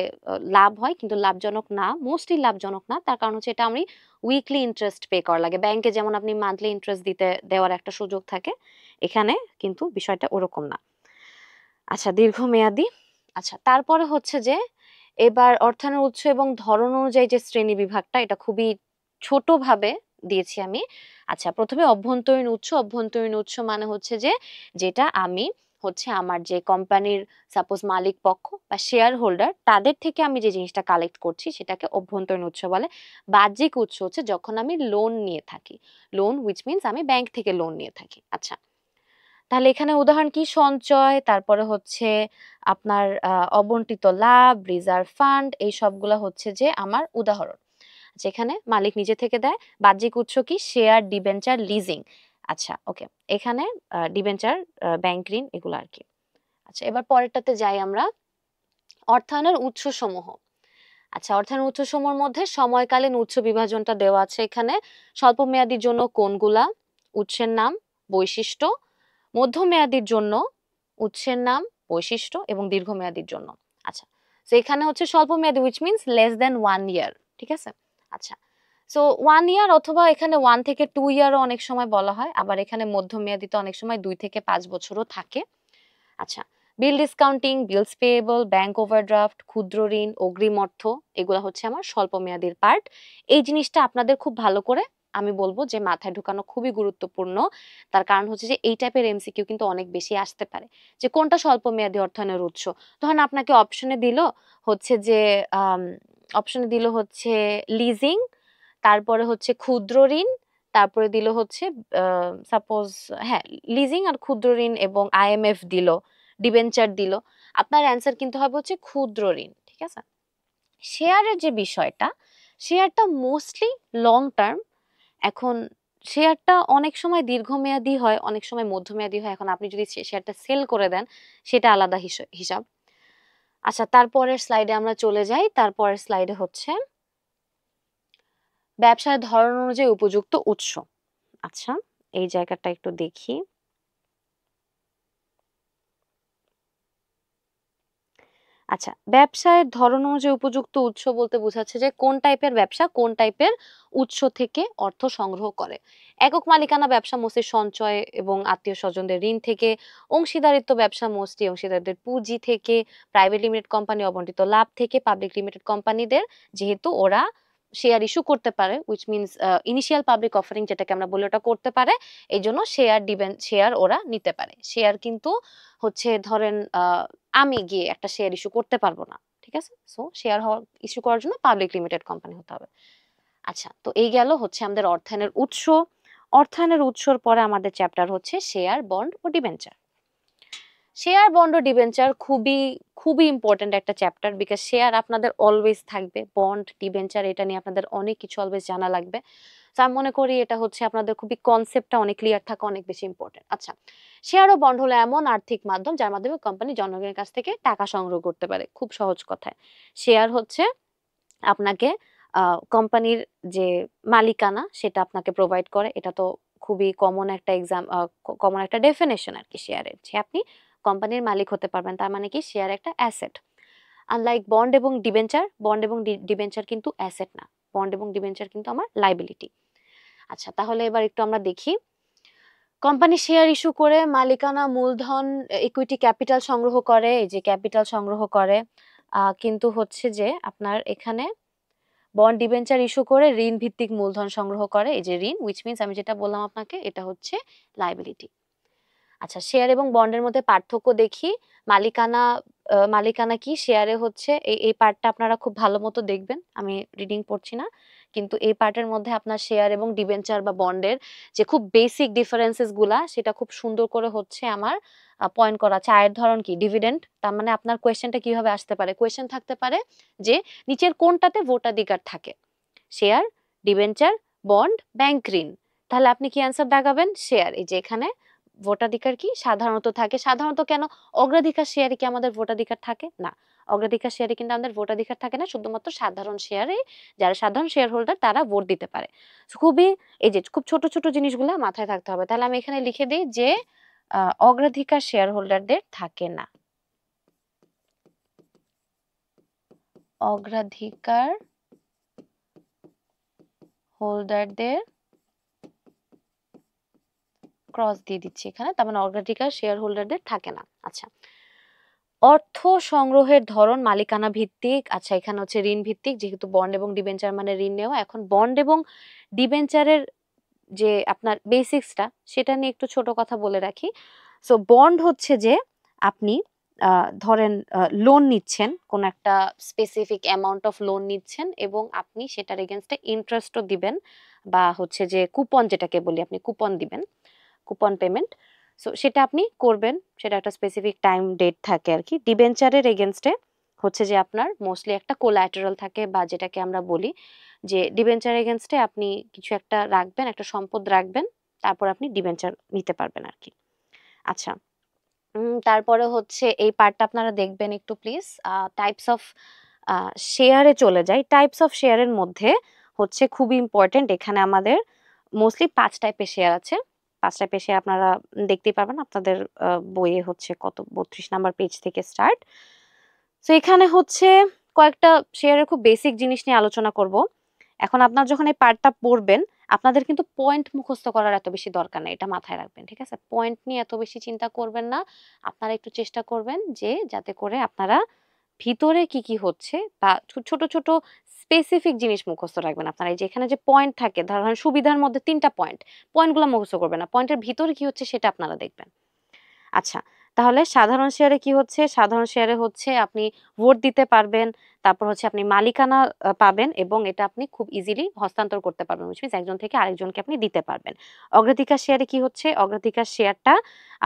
লাভ হয়, কিন্তু লাভজনক না, মোস্টলি লাভজনক না। তার কারণ হচ্ছে এটা আমি উইকলি ইন্টারেস্ট পে করা লাগে, ব্যাংকে যেমন আপনি মান্থলি ইন্টারেস্ট দেওয়ার একটা সুযোগ থাকে, এখানে কিন্তু বিষয়টা ওরকম না। আচ্ছা, দীর্ঘমেয়াদী। আচ্ছা, তারপরে হচ্ছে যে এবার অর্থায়নের উৎস এবং ধরন অনুযায়ী যে শ্রেণী বিভাগটা, এটা খুবই ছোটভাবে দিয়েছি আমি। আচ্ছা, প্রথমে অভ্যন্তরীণ উৎস। অভ্যন্তরীণ উৎস মানে হচ্ছে যে যেটা আমি হচ্ছে আমার যে কোম্পানির সাপোজ মালিক পক্ষ বা শেয়ার হোল্ডার, তাদের থেকে আমি যে জিনিসটা কালেক্ট করছি সেটাকে অভ্যন্তরীণ উৎস বলে। বাহ্যিক উৎস হচ্ছে যখন আমি লোন নিয়ে থাকি, লোন উইচ মিনস আমি ব্যাংক থেকে লোন নিয়ে থাকি। আচ্ছা, তাহলে এখানে উদাহরণ কি? সঞ্চয়, তারপরে হচ্ছে আপনার অবন্টিত লাভ, রিজার্ভ ফান্ড, এই সবগুলা হচ্ছে যে আমার উদাহরণ, যেখানে মালিক নিজে থেকে দেয়। বাহ্যিক উৎস কি? Share, debenture, leasing. আচ্ছা, ওকে, এখানে ডিবেঞ্চার, ব্যাংক ঋণ, এগুলো আর কি। আচ্ছা, এবার পরেরটাতে যাই আমরা, অর্থায়নের উৎসসমূহ। আচ্ছা, অর্থায়নের উৎসসমূহের মধ্যে সময়কালীন উৎস বিভাজনটা দেওয়া আছে এখানে। স্বল্প মেয়াদীর জন্য কোনগুলা? উৎসের নাম, বৈশিষ্ট্য। মধ্যমেয়াদীর জন্য উৎসের নাম, বৈশিষ্ট্য, এবং দীর্ঘমেয়াদীর জন্য। আচ্ছা, তো এখানে হচ্ছে স্বল্প মেয়াদী উইচ মিনস লেস দেন 1 ইয়ার, ঠিক আছে? আচ্ছা, সো 1 ইয়ার অথবা এখানে 1 থেকে 2 ইয়ারও অনেক সময় বলা হয়, আবার এখানে মধ্যমেয়াদীতে অনেক সময় 2 থেকে 5 বছরও থাকে। আচ্ছা, বিল ডিসকাউন্টিং, বিলস পেয়েবল, ব্যাংক ওভারড্রাফট, ক্ষুদ্র ঋণ, অগ্রিম অর্থ, এগুলো হচ্ছে আমার স্বল্প মেয়াদীর পার্ট। এই জিনিসটা আপনাদের খুব ভালো করে আমি বলবো যে মাথায় ঢুকানো খুবই গুরুত্বপূর্ণ। তার কারণ হচ্ছে যে এই টাইপের এমসিকিউ কিন্তু অনেক বেশি আসতে পারে, যে কোনটা স্বল্প মেয়াদী অর্থায়নের উৎস। ধরেন আপনাকে অপশনে দিল হচ্ছে যে অপশনে দিল হচ্ছে লিজিং, তারপরে হচ্ছে ক্ষুদ্র ঋণ, তারপরে দিল হচ্ছে সাপোজ, হ্যাঁ, লিজিং আর ক্ষুদ্র ঋণ, এবং আইএমএফ দিল, ডিবেঞ্চার দিল। আপনার অ্যান্সার কিন্তু হবে হচ্ছে ক্ষুদ্র ঋণ, ঠিক আছে? শেয়ারের যে বিষয়টা, শেয়ারটা মোস্টলি লং টার্ম। এখন শেয়ারটা অনেক সময় দীর্ঘমেয়াদী হয়, অনেক সময় মধ্যমেয়াদী হয়। এখন আপনি যদি শেয়ারটা সেল করে দেন, সেটা আলাদা হিসাব। আচ্ছা, তারপরের স্লাইডে আমরা চলে যাই। তারপরের স্লাইডে হচ্ছে ব্যবসার ধরন অনুযায়ী উপযুক্ত উৎস। আচ্ছা, এই জায়গাটা একটু দেখি। আচ্ছা, ব্যবসায়ের ধরন অনুযায়ী উপযুক্ত উৎস বলতে বোঝাচ্ছে যে কোন টাইপের ব্যবসা কোন টাইপের উৎস থেকে অর্থ সংগ্রহ করে। একক মালিকানা ব্যবসা মোস্টলি সঞ্চয় এবং আত্মীয় স্বজনদের ঋণ থেকে, অংশীদারিত্ব ব্যবসা মোস্টলি অংশীদারদের পুঁজি থেকে, প্রাইভেট লিমিটেড কোম্পানি অবন্টিত লাভ থেকে, পাবলিক লিমিটেড কোম্পানিদের যেহেতু ওরা শেয়ার ইস্যু করতে পারে, which means initial public offering যেটাকে আমরা বলি, ওটা করতে পারে, এই জন্য শেয়ার ওরা নিতে পারে। শেয়ার কিন্তু হচ্ছে ধরেন আমি গিয়ে একটা শেয়ার ইস্যু করতে পারবো না, ঠিক আছে? সো শেয়ার ইস্যু করার জন্য পাবলিক লিমিটেড কোম্পানি হতে হবে। আচ্ছা, তো এই গেল হচ্ছে আমাদের অর্থায়নের উৎস। অর্থায়নের উৎসর পরে আমাদের চ্যাপ্টার হচ্ছে শেয়ার, বন্ড ও ডিবেঞ্চার। শেয়ার, বন্ড ও ডিবেঞ্চার খুবই খুবই ইম্পর্টেন্ট একটা চ্যাপ্টার, বিকজ শেয়ার আপনাদের অলওয়েজ থাকবে, বন্ড, ডিবেঞ্চার এটা নিয়ে আপনাদের অনেক কিছু অলওয়েজ জানা লাগবে। তো আমি মনে করি এটা হচ্ছে আপনাদের খুবই কনসেপ্টটা অনেক ক্লিয়ার থাকা অনেক বেশি ইম্পর্টেন্ট। আচ্ছা, শেয়ার ও বন্ড হলো এমন আর্থিক মাধ্যম যার মাধ্যমে কোম্পানি জনগণের কাছ থেকে টাকা সংগ্রহ করতে পারে। খুব সহজ কথায়, শেয়ার হচ্ছে আপনাকে কোম্পানির যে মালিকানা সেটা আপনাকে প্রোভাইড করে। এটা তো খুবই কমন একটা ডেফিনেশন আর কি শেয়ারের, যে আপনি কোম্পানির মালিক হতে পারবেন, তার মানে কি শেয়ার একটা অ্যাসেট। আনলাইক বন্ড এবং ডিবেঞ্চার কিন্তু অ্যাসেট না, বন্ড এবং ডিবেঞ্চার কিন্তু আমার লাইবিলিটি। আচ্ছা, তাহলে এবার একটু আমরা দেখি, কোম্পানি শেয়ার ইস্যু করে মালিকানা মূলধন ইকুইটি ক্যাপিটাল সংগ্রহ করে, এই যে ক্যাপিটাল সংগ্রহ করে, কিন্তু হচ্ছে যে আপনার এখানে বন্ড ডিবেঞ্চার ইস্যু করে ঋণ ভিত্তিক মূলধন সংগ্রহ করে, এই যে ঋণ, উইচ মিনস আমি যেটা বললাম আপনাকে এটা হচ্ছে লাইবিলিটি। আচ্ছা, শেয়ার এবং বন্ডের মধ্যে পার্থক্য দেখি। মালিকানা কি, শেয়ারে হচ্ছে এই পার্টটা আপনারা খুব ভালো মতো দেখবেন, আমি রিডিং পড়ছি না, কিন্তু এই পার্টের মধ্যে আপনার শেয়ার এবং ডিবেঞ্চার বা বন্ডের যে খুব বেসিক ডিফারেন্সেস গুলা সেটা খুব সুন্দর করে হচ্ছে আমার পয়েন্ট করা আছে। আয়ের ধরন কি, ডিভিডেন্ড। তার মানে আপনার কোয়েশ্চেনটা কিভাবে আসতে পারে, কোয়েশ্চেন থাকতে পারে যে নিচের কোনটাতে ভোটাধিকার থাকে, শেয়ার, ডিবেঞ্চার, বন্ড, ব্যাংক ঋণ। তাহলে আপনি কি অ্যান্সার দাগাবেন, শেয়ার। এই যে এখানে ভোটাধিকার কি সাধারণত থাকে, সাধারণত কেন, অগ্রাধিকার শেয়ারে কি আমাদের ভোটাধিকার থাকে না, অগ্রাধিকার শেয়ারে কিন্তু আমাদের ভোটাধিকার থাকে না, শুধুমাত্র সাধারণ শেয়ারে যারা সাধারণ শেয়ার হোল্ডার তারা ভোট দিতে পারে। খুবই, এই যে খুব ছোট ছোট জিনিসগুলো মাথায় থাকতে হবে। তাহলে আমি এখানে লিখে দিই যে অগ্রাধিকার শেয়ার হোল্ডারদের থাকে না, অগ্রাধিকার হোল্ডারদের, ক্রস দিয়ে দিচ্ছি এখানে, তার মানে অগ্রাধিকার শেয়ার হোল্ডারদের থাকে না। আচ্ছা, অর্থ সংগ্রহের ধরন মালিকানা ভিত্তিক। আচ্ছা, এখানে হচ্ছে ঋণ ভিত্তিক, যেহেতু বন্ড এবং ডিবেঞ্চার মানে ঋণ নেওয়া। এখন বন্ড এবং ডিবেঞ্চারের যে আপনার বেসিক্সটা সেটা নিয়ে একটু ছোট কথা বলে রাখি। সো বন্ড হচ্ছে যে আপনি ধরেন লোন নিচ্ছেন, কোন একটা স্পেসিফিক অ্যামাউন্ট অফ লোন নিচ্ছেন এবং আপনি সেটার এগেনস্টে ইন্টারেস্টও দিবেন, বা হচ্ছে যে কুপন যেটাকে বলি, আপনি কুপন দিবেন, কুপন পেমেন্ট। সো সেটা আপনি করবেন, সেটা একটা স্পেসিফিক টাইম ডেট থাকে আর কি। ডিবেঞ্চারের এগেনস্টে হচ্ছে যে আপনার মোস্টলি একটা কোল্যাটারাল থাকে, বা যেটাকে আমরা বলি যে ডিবেঞ্চার এগেনস্টে আপনি কিছু একটা রাখবেন, একটা সম্পদ রাখবেন, তারপর আপনি ডিবেঞ্চার নিতে পারবেন আর কি। আচ্ছা, তারপরে হচ্ছে এই পার্টটা আপনারা দেখবেন একটু প্লিজ। টাইপস অফ শেয়ারে চলে যাই। টাইপস অফ শেয়ারের মধ্যে হচ্ছে খুবই ইম্পর্টেন্ট, এখানে আমাদের মোস্টলি 5 টাইপের শেয়ার আছে। 5 টাইপের শেয়ার আপনারা দেখতেই পারবেন আপনাদের বইয়ে, হচ্ছে কত 32 নাম্বার পেজ থেকে স্টার্ট। তো এখানে হচ্ছে কয়েকটা শেয়ারের খুব বেসিক জিনিস নিয়ে আলোচনা করব। এখন আপনারা যখন এই পার্টটা পড়বেন, আপনাদের কিন্তু পয়েন্ট মুখস্থ করার এত বেশি দরকার নেই, এটা মাথায় রাখবেন, ঠিক আছে? পয়েন্ট নিয়ে এত বেশি চিন্তা করবেন না, আপনারা একটু চেষ্টা করবেন যে যাতে করে আপনারা ভিতরে কি কি হচ্ছে বা ছোট ছোট স্পেসিফিক জিনিস মুখস্থ রাখবেন। আপনারা এই যে এখানে যে পয়েন্ট থাকে, ধরেন সুবিধার মধ্যে 3টা পয়েন্ট, পয়েন্টগুলো মুখস্থ করবেন না, পয়েন্টের ভিতরে কি হচ্ছে সেটা আপনারা দেখবেন। আচ্ছা, তাহলে সাধারণ শেয়ারে কি হচ্ছে, সাধারণ শেয়ারে হচ্ছে আপনি ভোট দিতে পারবেন, তারপর হচ্ছে আপনি মালিকানা পাবেন এবং এটা আপনি খুব ইজিলি হস্তান্তর করতে পারবেন, মিনস একজন থেকে আরেকজনকে আপনি দিতে পারবেন। অগ্রাধিকার শেয়ারে কি হচ্ছে, অগ্রাধিকার শেয়ারটা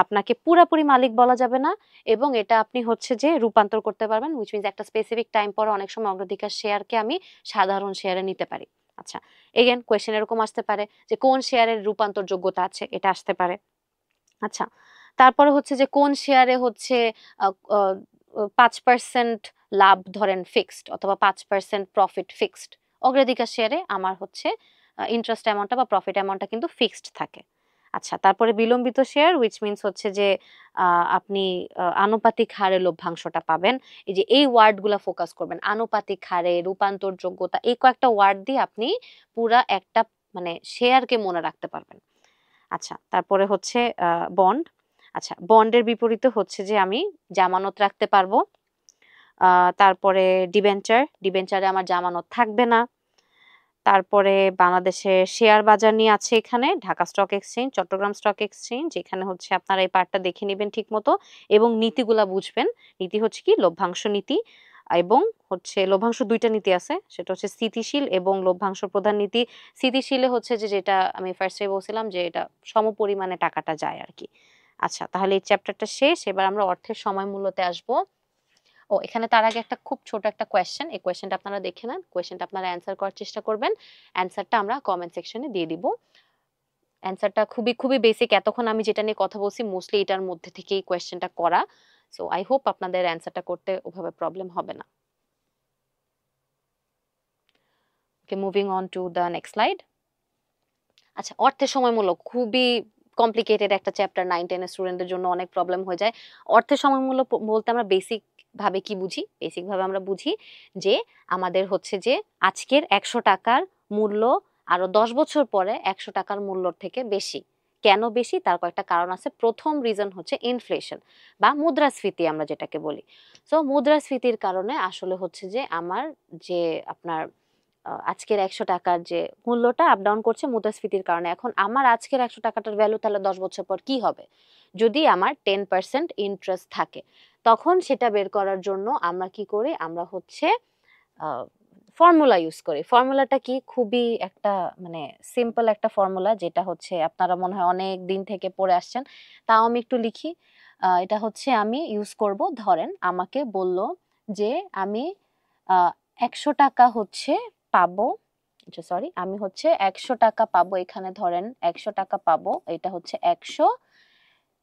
আপনাকে পুরোপুরি মালিক বলা যাবে না এবং এটা আপনি হচ্ছে যে রূপান্তর করতে পারবেন, উইচ মিনস একটা স্পেসিফিক টাইম পরে অনেক সময় অগ্রাধিকার শেয়ারকে আমি সাধারণ শেয়ারে নিতে পারি। আচ্ছা, এগেন কোয়েশ্চেন এরকম আসতে পারে যে কোন শেয়ারের রূপান্তর যোগ্যতা আছে, এটা আসতে পারে। আচ্ছা, তারপরে হচ্ছে যে কোন শেয়ারে হচ্ছে 5% লাভ ধরেন ফিক্সড, অথবা 5% প্রফিট ফিক্সড। অগ্রাধিকার শেয়ারে আমার হচ্ছে ইন্টারেস্ট অ্যামাউন্টটা বা প্রফিট অ্যামাউন্টটা কিন্তু ফিক্সড থাকে। আচ্ছা, তারপরে বিলম্বিত শেয়ার, উইচ মিনস হচ্ছে যে আপনি আনুপাতিক হারে লভ্যাংশটা পাবেন। এই যে এই ওয়ার্ডগুলা ফোকাস করবেন, আনুপাতিক হারে, রূপান্তর যোগ্যতা, এই কয়েকটা ওয়ার্ড দিয়ে আপনি পুরা একটা মানে শেয়ারকে মনে রাখতে পারবেন। আচ্ছা, তারপরে হচ্ছে বন্ড। আচ্ছা, বন্ডের বিপরীতে হচ্ছে যে আমি জামানত রাখতে পারবো। তারপরে ডিবেঞ্চারে আমার জামানত থাকবে না। তারপরে বাংলাদেশের শেয়ার বাজার নিয়ে আছে এখানে Dhaka stock exchange, Chattogram stock exchange. এখানে হচ্ছে আপনারা এই পার্টটা দেখে নেবেন ঠিক মতো এবং নীতিগুলা বুঝবেন। নীতি হচ্ছে কি, লভ্যাংশ নীতি, এবং হচ্ছে লভ্যাংশ 2টা নীতি আছে, সেটা হচ্ছে স্থিতিশীল এবং লভ্যাংশ প্রধান নীতি। স্থিতিশীলে হচ্ছে যে যেটা আমি ফার্স্টে বলছিলাম যে এটা সমপরিমাণে টাকাটা যায় আর কি। আচ্ছা, তাহলে এই চ্যাপ্টারটা শেষ, এবার আমরা অর্থের সময় মূল্যতে আসবো। ও, এখানে তার আগে একটা খুব ছোট একটা কোয়েশ্চেন, এই কোয়েশ্চেনটা আপনারা দেখে নেন, কোয়েশ্চেনটা আপনারা অ্যান্সার করার চেষ্টা করবেন, অ্যান্সারটা আমরা কমেন্ট সেকশনে দিয়ে দিব। অ্যান্সারটা খুবই খুবই বেসিক, এতক্ষণ আমি যেটা নিয়ে কথা বলছি মোস্টলি এটার মধ্যে থেকেই কোয়েশ্চেনটা করা। সো আই হোপ আপনাদের অ্যান্সারটা করতে ওভাবে প্রবলেম হবে না। Okay, moving on to the next slide. আচ্ছা, অর্থের সময়মূলক খুবই কমপ্লিকেটেড একটা চ্যাপ্টার, 9-10 স্টুডেন্টদের জন্য অনেক প্রবলেম হয়ে যায়। অর্থের সময়মূলক বলতে আমরা বেসিক ভাবে কি বুঝি? বেসিক ভাবে আমরা বুঝি যে আমাদের হচ্ছে যে আজকের 100 টাকার মূল্য আরো 10 বছর পরে 100 টাকার মূল্যর থেকে বেশি। কেন বেশি? তার কয়েকটা কারণ আছে। প্রথম রিজন হচ্ছে ইনফ্লেশন বা মুদ্রাস্ফীতি আমরা যেটাকে বলি। সো মুদ্রাস্ফীতির কারণে আসলে হচ্ছে যে আমার যে আপনার আজকের 100 টাকার যে মূল্যটা আপ ডাউন করছে মুদ্রাস্ফীতির কারণে। এখন আমার আজকের 100 টাকাটার ভ্যালু তাহলে 10 বছর পর কি হবে? যদি আমার 10% ইন্টারেস্ট থাকে, তখন সেটা বের করার জন্য আমরা কি করি? আমরা হচ্ছে ফর্মুলা ইউজ করি। ফর্মুলাটা কি? খুবই একটা মানে সিম্পল একটা ফর্মুলা, যেটা হচ্ছে আপনারা মনে হয় অনেক দিন থেকে পড়ে আসছেন। তাও আমি একটু লিখি। এটা হচ্ছে আমি ইউজ করব। ধরেন আমাকে বলল যে আমি 100 টাকা হচ্ছে পাবো, সরি, আমি হচ্ছে 100 টাকা পাবো। এখানে ধরেন 100 টাকা পাবো, এটা হচ্ছে 100,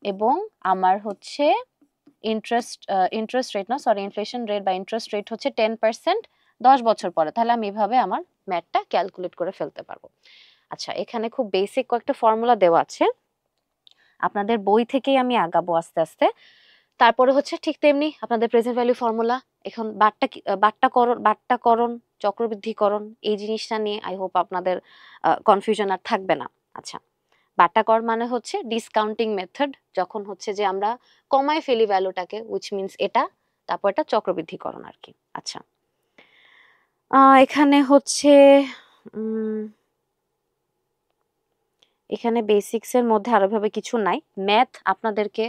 এবং আমার হচ্ছে ইন্টারেস্ট রেট না, সরি, ইনফ্লেশন রেট বা ইন্টারেস্ট রেট হচ্ছে 10% 10 বছর পরে। তাহলে আমি এভাবে আমার ম্যাথটা ক্যালকুলেট করে ফেলতে পারবো। আচ্ছা, এখানে খুব বেসিক কয়েকটা ফর্মুলা দেওয়া আছে, আপনাদের বই থেকেই আমি আগাবো আস্তে আস্তে। তারপরে হচ্ছে ঠিক তেমনি আপনাদের প্রেজেন্ট ভ্যালু ফর্মুলা। এখন বাট্টাকরণ, চক্রবৃদ্ধিকরণ, এই জিনিসটা নিয়ে আই হোপ আপনাদের কনফিউশন আর থাকবে না। আচ্ছা, বাট্টাকর মানে হচ্ছে ডিসকাউন্টিং মেথড, যখন হচ্ছে যে আমরা কমায় ফেলি ভ্যালুটাকে, উইচ মিনস এটা, তারপর এটা চক্রবৃদ্ধিকরণ আর কি। আচ্ছা, এখানে হচ্ছে এখানে বেসিক্স এর মধ্যে আরো ভাবে কিছু নাই। ম্যাথ আপনাদেরকে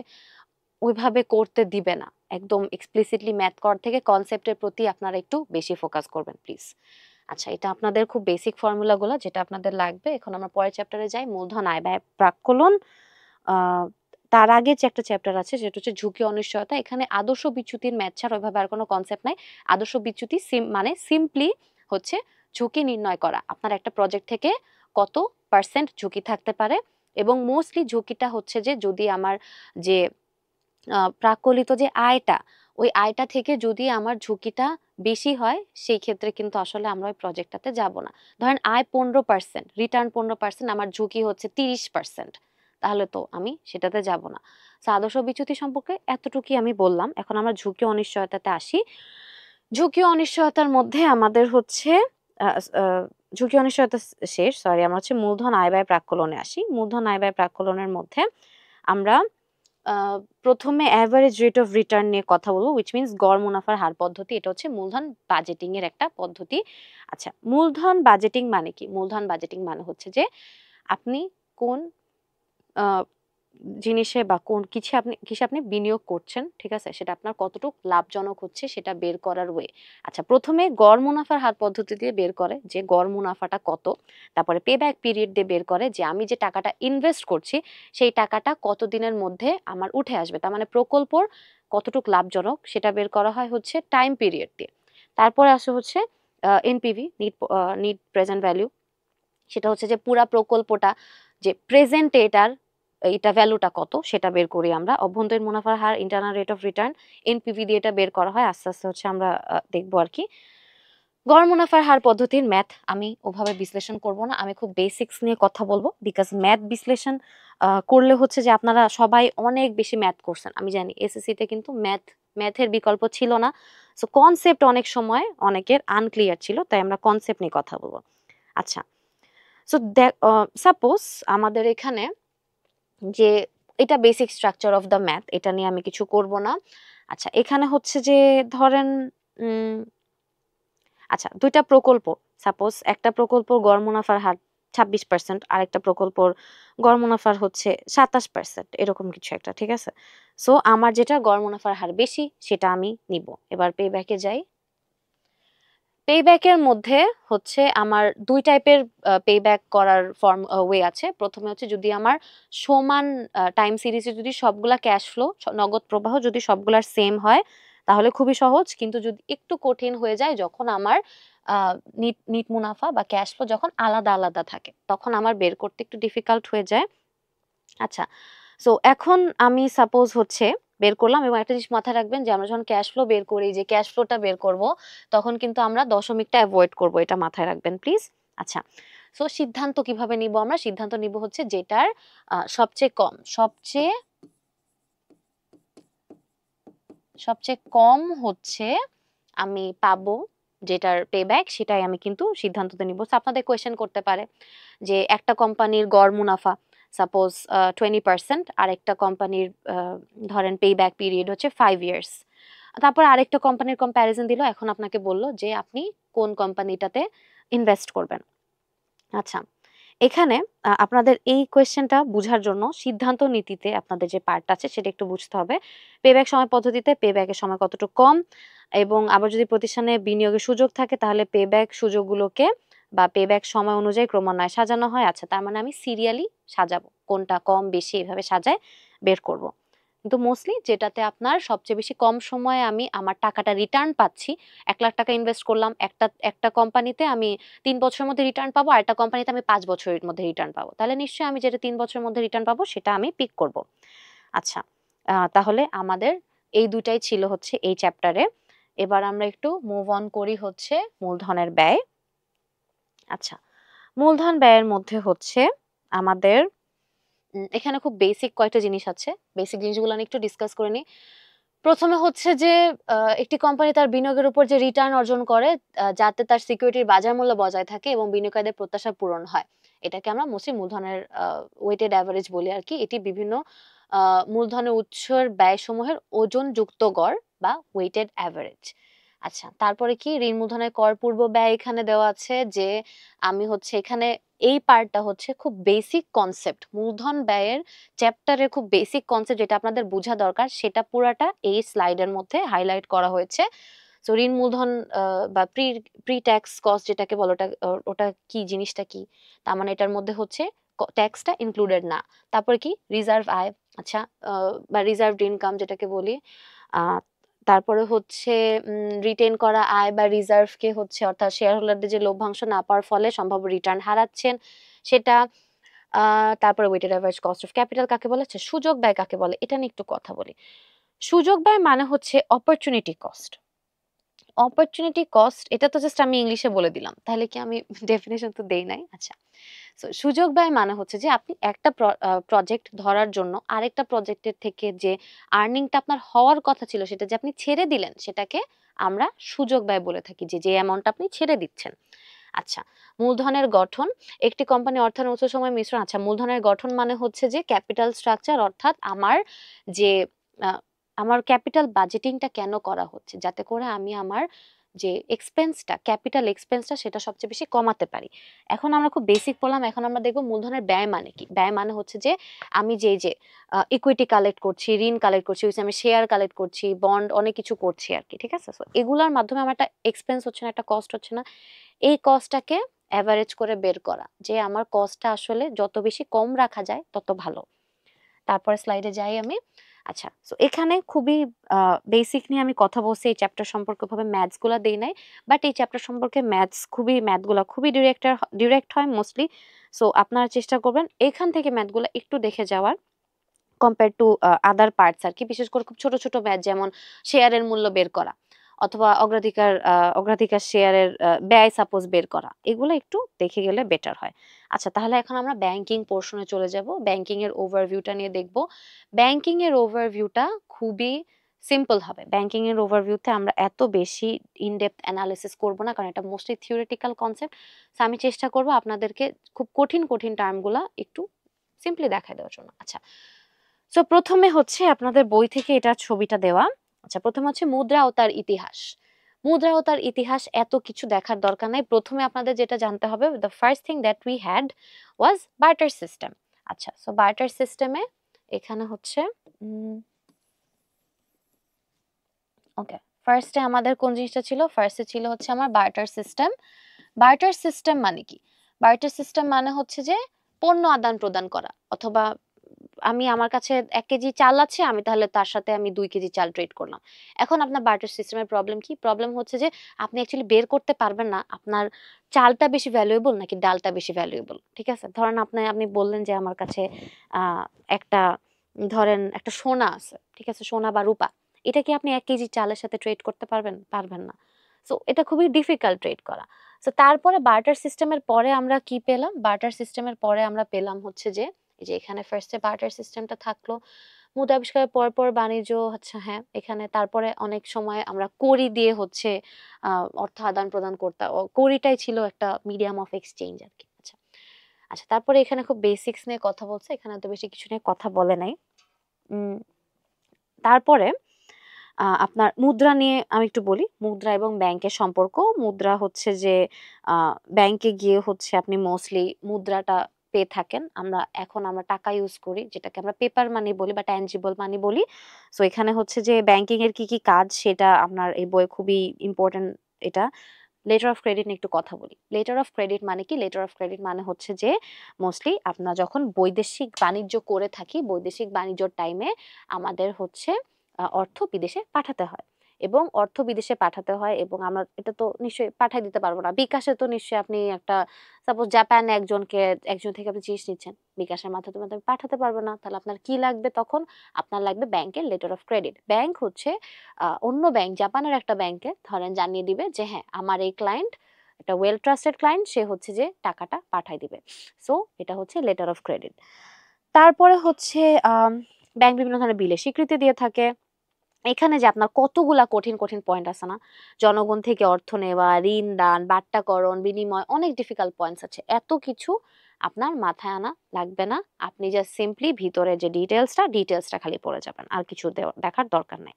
ওইভাবে করতে দিবে না, একদম এক্সপ্লিসিটলি ম্যাথ করার থেকে কনসেপ্টের প্রতি আপনারা একটু বেশি ফোকাস করবেন প্লিজ। আচ্ছা, এটা আপনাদের খুব বেসিক ফর্মুলাগুলো যেটা আপনাদের লাগবে। এখন আমরা পরের চ্যাপ্টারে যাই, মূলধন, আয়, ব্যয়, প্রাক্কলন। তার আগে যে একটা চ্যাপ্টার আছে যেটা হচ্ছে ঝুঁকি, অনিশ্চয়তা। এখানে আদর্শ বিচ্যুতির ম্যাথ ছাড়া ওইভাবে আর কোনো কনসেপ্ট নাই। আদর্শ বিচ্যুতি মানে সিম্পলি হচ্ছে ঝুঁকি নির্ণয় করা, আপনার একটা প্রজেক্ট থেকে কত পার্সেন্ট ঝুঁকি থাকতে পারে, এবং মোস্টলি ঝুঁকিটা হচ্ছে যে যদি আমার যে প্রাক্কলিত যে আয়টা, ওই আয়টা থেকে যদি আমার ঝুঁকিটা বেশি হয়, সেই ক্ষেত্রে কিন্তু আসলে আমরা ওই প্রজেক্টটাতে যাব না। ধরেন আয় 15%, রিটার্ন 15%, আমার ঝুঁকি হচ্ছে 30%, তাহলে তো আমি সেটাতে যাব না। আদর্শ বিচ্যুতি সম্পর্কে এতটুকুই আমি বললাম। এখন আমরা ঝুঁকি অনিশ্চয়তাতে আসি। ঝুঁকি অনিশ্চয়তার মধ্যে আমাদের হচ্ছে ঝুঁকি অনিশ্চয়তা শেষ, সরি, আমরা হচ্ছে মূলধন, আয়, ব্যয়, প্রাক্কলনে আসি। মূলধন, আয়, ব্যয়, প্রাক্কলনের মধ্যে আমরা প্রথমে অ্যাভারেজ রেট অফ রিটার্ন নিয়ে কথা বলবো, উইচ মিনস গড় মুনাফার হার পদ্ধতি। এটা হচ্ছে মূলধন বাজেটিং এর একটা পদ্ধতি। আচ্ছা, মূলধন বাজেটিং মানে কি? মূলধন বাজেটিং মানে হচ্ছে যে আপনি কোন জিনিসে বা কোন কিসে আপনি বিনিয়োগ করছেন, ঠিক আছে, সেটা আপনার কতটুকু লাভজনক হচ্ছে সেটা বের করার ওয়ে। আচ্ছা, প্রথমে গড় মুনাফার হার পদ্ধতি দিয়ে বের করে যে গড় মুনাফাটা কত। তারপরে পে ব্যাক পিরিয়ড দিয়ে বের করে যে আমি যে টাকাটা ইনভেস্ট করছি সেই টাকাটা কতদিনের মধ্যে আমার উঠে আসবে, তার মানে প্রকল্পর কতটুকু লাভজনক সেটা বের করা হয় হচ্ছে টাইম পিরিয়ড দিয়ে। তারপরে আসে হচ্ছে এনপিভি, নিট প্রেজেন্ট ভ্যালু। সেটা হচ্ছে যে পুরা প্রকল্পটা যে প্রেজেন্ট এটা ভ্যালুটা কত সেটা বের করি আমরা। অভ্যন্তরীণ মুনাফার হার, internal rate of return, NPV দিয়ে এটা বের করা হয়। আস্তে আস্তে হচ্ছে আমরা দেখবো আর কি। গড় মুনাফার হার পদ্ধতির ম্যাথ আমি ওভাবে বিশ্লেষণ করব না, আমি খুব বেসিক্স নিয়ে কথা বলবো, বিকজ ম্যাথ বিশ্লেষণ করলে হচ্ছে যে আপনারা সবাই অনেক বেশি ম্যাথ করছেন, আমি জানি। এসএসসিতে কিন্তু ম্যাথের বিকল্প ছিল না। সো কনসেপ্ট অনেক সময় অনেকের আনক্লিয়ার ছিল, তাই আমরা কনসেপ্ট নিয়ে কথা বলবো। আচ্ছা, সো সাপোজ আমাদের এখানে যে এটা basic structure of the math, এটা নিয়ে আমি কিছু করব না। আচ্ছা, এখানে হচ্ছে যে ধরেন আচ্ছা, দুইটা প্রকল্প, সাপোজ একটা প্রকল্পর গড় মুনাফার হার 26%, আরেকটা প্রকল্পর গড় মুনাফার হচ্ছে 27%, এরকম কিছু একটা, ঠিক আছে। সো আমার যেটা গড় মুনাফার হার বেশি সেটা আমি নিব। এবার পে ব্যাকে যাই। পে ব্যাকের মধ্যে হচ্ছে আমার দুই টাইপের পে ব্যাক করার ওয়ে আছে। প্রথমে হচ্ছে যদি আমার সমান টাইম সিরিজে যদি সবগুলা ক্যাশ ফ্লো, নগদ প্রবাহ যদি সবগুলার সেম হয় তাহলে খুবই সহজ, কিন্তু যদি একটু কঠিন হয়ে যায় যখন আমার নিট মুনাফা বা ক্যাশ ফ্লো যখন আলাদা আলাদা থাকে, তখন আমার বের করতে একটু ডিফিকাল্ট হয়ে যায়। আচ্ছা, সো এখন আমি সাপোজ হচ্ছে বের করলাম, এবং একটা জিনিস মাথায় রাখবেন যে আমরা যখন ক্যাশ ফ্লো বের করি, যে ক্যাশ ফ্লোটা বের করব, তখন কিন্তু আমরা দশমিকটা অ্যাভয়েড করব, এটা মাথায় রাখবেন প্লিজ। আচ্ছা, সো সিদ্ধান্ত কিভাবে নিব আমরা? সিদ্ধান্ত নিব হচ্ছে যেটার সবচেয়ে কম হচ্ছে আমি পাবো, যেটার পেব্যাক সেটাই আমি কিন্তু সিদ্ধান্ততে নিব। So, আপনাদের কোয়েশ্চেন করতে পারে যে একটা কোম্পানির গড় মুনাফা সাপোজ 20%, আর একটা কোম্পানির ধরেন পেব্যাক পিরিয়ড হচ্ছে 5 ইয়ার্স। তারপর আরেকটা কোম্পানির কম্প্যারিজন দিল, এখন আপনাকে বলল যে আপনি কোন কোম্পানিটাতে ইনভেস্ট করবেন। আচ্ছা, এখানে আপনাদের এই কোয়েশ্চেনটা বুঝার জন্য সিদ্ধান্ত নীতিতে আপনাদের যে পার্ট আছে সেটা একটু বুঝতে হবে। পেব্যাক সময় পদ্ধতিতে পেব্যাকের সময় কতটুকু কম, এবং আবার যদি প্রতিষ্ঠানে বিনিয়োগের সুযোগ থাকে তাহলে পেব্যাক সুযোগগুলোকে বা পেব্যাক সময় অনুযায়ী ক্রমান্বয়ে সাজানো হয়। আচ্ছা, তার মানে আমি সিরিয়ালি সাজাবো, কোনটা কম বেশি এভাবে সাজায় বের করব। কিন্তু মোস্টলি যেটাতে আপনার সবচেয়ে বেশি কম সময়ে আমি আমার টাকাটা রিটার্ন পাচ্ছি, 1 লাখ টাকা ইনভেস্ট করলাম একটা কোম্পানিতে, আমি 3 বছরের মধ্যে রিটার্ন পাবো, আর একটা কোম্পানিতে আমি 5 বছরের মধ্যে রিটার্ন পাবো, তাহলে নিশ্চয়ই আমি যেটা 3 বছরের মধ্যে রিটার্ন পাবো সেটা আমি পিক করব। আচ্ছা, তাহলে আমাদের এই দুটাই ছিল হচ্ছে এই চ্যাপ্টারে। এবার আমরা একটু মুভ অন করি হচ্ছে মূলধনের ব্যয়। আচ্ছা, মূলধন ব্যয়ের মধ্যে হচ্ছে আমাদের এখানে খুব বেসিক কয়েকটা জিনিস আছে, বেসিক জিনিসগুলো আমি একটু ডিসকাস করে নিই। প্রথমে হচ্ছে যে একটি কোম্পানি তার বিনিয়োগের উপর যে রিটার্ন অর্জন করে যাতে তার সিকিউরিটির বাজার মূল্য বজায় থাকে এবং বিনিয়োগকারীদের প্রত্যাশা পূরণ হয়, এটাকে আমরা মোস্টলি মূলধনের ওয়েটেড অ্যাভারেজ বলি আর কি। এটি বিভিন্ন মূলধনের উৎসের ব্যয়সমূহের ওজন যুক্ত গড় বা ওয়েটেড অ্যাভারেজ। আচ্ছা, তারপরে কি ঋণ মূলধনের কর পূর্ব ব্যয় এখানে দেওয়া আছে, যে আমি হচ্ছে এখানে এই পার্টটা হচ্ছে খুব বেসিক কনসেপ্ট, মূলধন ব্যয়ের চ্যাপ্টারের খুব বেসিক কনসেপ্ট যেটা আপনাদের বোঝা দরকার সেটা পুরাটা এই স্লাইডের মধ্যে হাইলাইট করা হয়েছে। সো ঋণ মূলধন বা প্রি ট্যাক্স কস্ট যেটাকে বলো, ওটা কি জিনিসটা কি, তার মানে এটার মধ্যে হচ্ছে ট্যাক্সটা ইনক্লুডেড না। তারপরে কি রিজার্ভ আয়, আচ্ছা, বা রিজার্ভড ইনকাম যেটাকে বলি। তারপরে হচ্ছে রিটেন করা আয় বা রিজার্ভকে হচ্ছে অর্থাৎ শেয়ার হোল্ডারদের যে লভ্যাংশ না পাওয়ার ফলে সম্ভাব্য রিটার্ন হারাচ্ছেন সেটা। তারপরে weighted average cost of capital কাকে বলে, আচ্ছা সুযোগ ব্যয় কাকে বলে এটা নিয়ে একটু কথা বলি। সুযোগ ব্যয় মানে হচ্ছে অপরচুনিটি কস্ট। অপরচুনিটি কস্ট এটা তো জাস্ট আমি ইংলিশে বলে দিলাম, তাহলে কি আমি ডেফিনেশন তো দেই নাই। আচ্ছা, সো সুযোগ ব্যয় মানে হচ্ছে যে আপনি একটা প্রজেক্ট ধরার জন্য আরেকটা প্রজেক্টের থেকে যে আর্নিংটা আপনার হওয়ার কথা ছিল সেটা যে আপনি ছেড়ে দিলেন, সেটাকে আমরা সুযোগ ব্যয় বলে থাকি, যে অ্যামাউন্ট আপনি ছেড়ে দিচ্ছেন। আচ্ছা, মূলধনের গঠন, একটি কোম্পানি অর্থায়ন উৎস সময় মিশ্রণ। আচ্ছা, মূলধনের গঠন মানে হচ্ছে যে ক্যাপিটাল স্ট্রাকচার, অর্থাৎ আমার যে আমার ক্যাপিটাল বাজেটিংটা কেন করা হচ্ছে, যাতে করে আমি আমার যে এক্সপেন্সটা ক্যাপিটাল এক্সপেন্সটা সেটা সবচেয়ে বেশি কমাতে পারি। এখন আমরা খুব বেসিক বললাম, এখন আমরা দেখব মূলধনের ব্যয় মানে কি। ব্যয় মানে হচ্ছে যে আমি যে ইকুইটি কালেক্ট করছি, ঋণ কালেক্ট করছি, আমি শেয়ার কালেক্ট করছি, বন্ড অনেক কিছু করছি আর কি, ঠিক আছে। সো এগুলোর মাধ্যমে আমার একটা এক্সপেন্স হচ্ছে না, একটা কস্ট হচ্ছে না, এই কস্টটাকে অ্যাভারেজ করে বের করা, যে আমার কস্টটা আসলে যত বেশি কম রাখা যায় তত ভালো। তারপরে স্লাইডে যাই আমি। আচ্ছা, সো এখানে খুবই বেসিক নিয়ে আমি কথা বলছি, এই চ্যাপ্টার সম্পর্কে ভাবে ম্যাথস গুলা দেই নাই, বাট এই চ্যাপ্টার সম্পর্কে ম্যাথগুলা খুবই ডিরেক্ট হয় মোস্টলি। সো আপনারা চেষ্টা করবেন এখান থেকে ম্যাথগুলা একটু দেখে যাওয়ার কম্পেয়ার টু আদার পার্টস আর কি, বিশেষ করে খুব ছোট ছোট ম্যাথ যেমন শেয়ারের মূল্য বের করা অথবা অগ্রাধিকার শেয়ারের ব্যয় সাপোজ বের করা, এগুলো একটু দেখে গেলে বেটার হয়। আচ্ছা, তাহলে এখন আমরা ব্যাংকিং পোর্শনে চলে যাব, ব্যাংকিং এর ওভারভিউটা নিয়ে দেখব। ব্যাংকিং এর ওভারভিউটা খুবই সিম্পল হবে। ব্যাংকিং এর ওভারভিউতে আমরা এত বেশি ইনডেপথ অ্যানালিসিস করব না, কারণ এটা মোস্টলি থিওরিটিক্যাল কনসেপ্ট। সো আমি চেষ্টা করব আপনাদেরকে খুব কঠিন কঠিন টার্মগুলা একটু সিম্পলি দেখাই দেওয়ার জন্য। আচ্ছা, সো প্রথমে হচ্ছে আপনাদের বই থেকে এটা ছবিটা দেওয়া। আচ্ছা, প্রথমে হচ্ছে মুদ্রা ও তার ইতিহাস। মুদ্রা ও তার ইতিহাস এত কিছু দেখার দরকার নাই, প্রথমে আপনাদের যেটা জানতে হবে, the first thing that we had was barter system. আচ্ছা, সো বার্টার সিস্টেমে এখানে হচ্ছে ওকে, ফার্স্টে আমাদের কোন জিনিসটা ছিল, ফার্স্টে ছিল হচ্ছে আমার বার্টার সিস্টেম। বার্টার সিস্টেম মানে কি? বার্টার সিস্টেম মানে হচ্ছে যে পণ্য আদান প্রদান করা, অথবা আমার কাছে 1 কেজি চাল আছে, আমি তাহলে তার সাথে আমি 2 কেজি চাল ট্রেড করলাম। এখন আপনার বার্টার সিস্টেমের প্রবলেম কি? প্রবলেম হচ্ছে যে আপনি অ্যাকচুয়ালি বের করতে পারবেন না আপনার চালটা বেশি ভ্যালুয়েবল নাকি ডালটা বেশি ভ্যালুয়েবল, ঠিক আছে। ধরেন আপনি বললেন যে আমার কাছে একটা ধরেন একটা সোনা আছে, ঠিক আছে, সোনা বা রূপা, এটা কি আপনি 1 কেজি চালের সাথে ট্রেড করতে পারবেন? পারবেন না। সো এটা খুবই ডিফিকাল্ট ট্রেড করা। তো তারপরে বার্টার সিস্টেমের পরে আমরা কি পেলাম? বার্টার সিস্টেমের পরে আমরা পেলাম হচ্ছে যে এই যে এখানে ফার্স্টে বার্টার সিস্টেমটা থাকলো, মুদ্রা আবিষ্কারের পর বাণিজ্য, আচ্ছা হ্যাঁ, এখানে তারপরে অনেক সময় আমরা কড়ি দিয়ে হচ্ছে অর্থ আদান প্রদান করতাম। কড়িটাই ছিল একটা মিডিয়াম অফ এক্সচেঞ্জ আর কি। আচ্ছা আচ্ছা, তারপরে এখানে খুব বেসিক্স নিয়ে কথা বলছে, এখানে তো বেশি কিছু নিয়ে কথা বলে নাই। তারপরে আপনার মুদ্রা নিয়ে আমি একটু বলি, মুদ্রা এবং ব্যাংকের সম্পর্ক। মুদ্রা হচ্ছে যে ব্যাংকে গিয়ে হচ্ছে আপনি মোস্টলি মুদ্রাটা পেয়ে থাকেন। আমরা টাকা ইউজ করি, যেটাকে আমরা পেপার মানি বলি বা ট্যাঞ্জিবল মানি বলি। সো এখানে হচ্ছে যে ব্যাংকিং এর কি কি কাজ সেটা আপনার এই বইয়ে খুবই ইম্পর্টেন্ট। এটা লেটার অফ ক্রেডিট নিয়ে একটু কথা বলি। লেটার অফ ক্রেডিট মানে কি? লেটার অফ ক্রেডিট মানে হচ্ছে যে মোস্টলি আপনার যখন বৈদেশিক বাণিজ্য করে থাকি, বৈদেশিক বাণিজ্যর টাইমে আমাদের হচ্ছে অর্থ বিদেশে পাঠাতে হয়, এবং অর্থ বিদেশে পাঠাতে হয় এবং আমরা এটা তো নিশ্চয়ই পাঠাই দিতে পারবো না। বিকাশে তো নিশ্চয়ই আপনি একটা সাপোজ জাপানে একজন থেকে আপনি জিনিস নিচ্ছেন, বিকাশের মাধ্যমে আপনি পাঠাতে পারবেন না, তাহলে আপনার কি লাগবে তখন? আপনার লাগবে ব্যাংকের লেটার অফ ক্রেডিট। ব্যাংক হচ্ছে অন্য ব্যাংক, জাপানের একটা ব্যাংকে ধরেন জানিয়ে দিবে যে হ্যাঁ আমার এই ক্লায়েন্ট একটা ওয়েল ট্রাস্টেড ক্লায়েন্ট, সে হচ্ছে যে টাকাটা পাঠাই দিবে। সো এটা হচ্ছে লেটার অফ ক্রেডিট। তারপরে হচ্ছে ব্যাংক বিভিন্ন ধরনের বিলের স্বীকৃতি দিয়ে থাকে। এখানে যে আপনার কতগুলা কঠিন কঠিন পয়েন্ট আছে না, জনগণ থেকে অর্থ নেওয়া, ঋণ দান, বাট্টাকরণ, বিনিময়, অনেক ডিফিকাল্ট পয়েন্টস আছে। এত কিছু আপনার মাথায় আনা লাগবে না, আপনি জাস্ট সিম্পলি ভিতরে যে ডিটেলসটা খালি পড়ে যাবেন, আর কিছু দেখার দরকার নেই।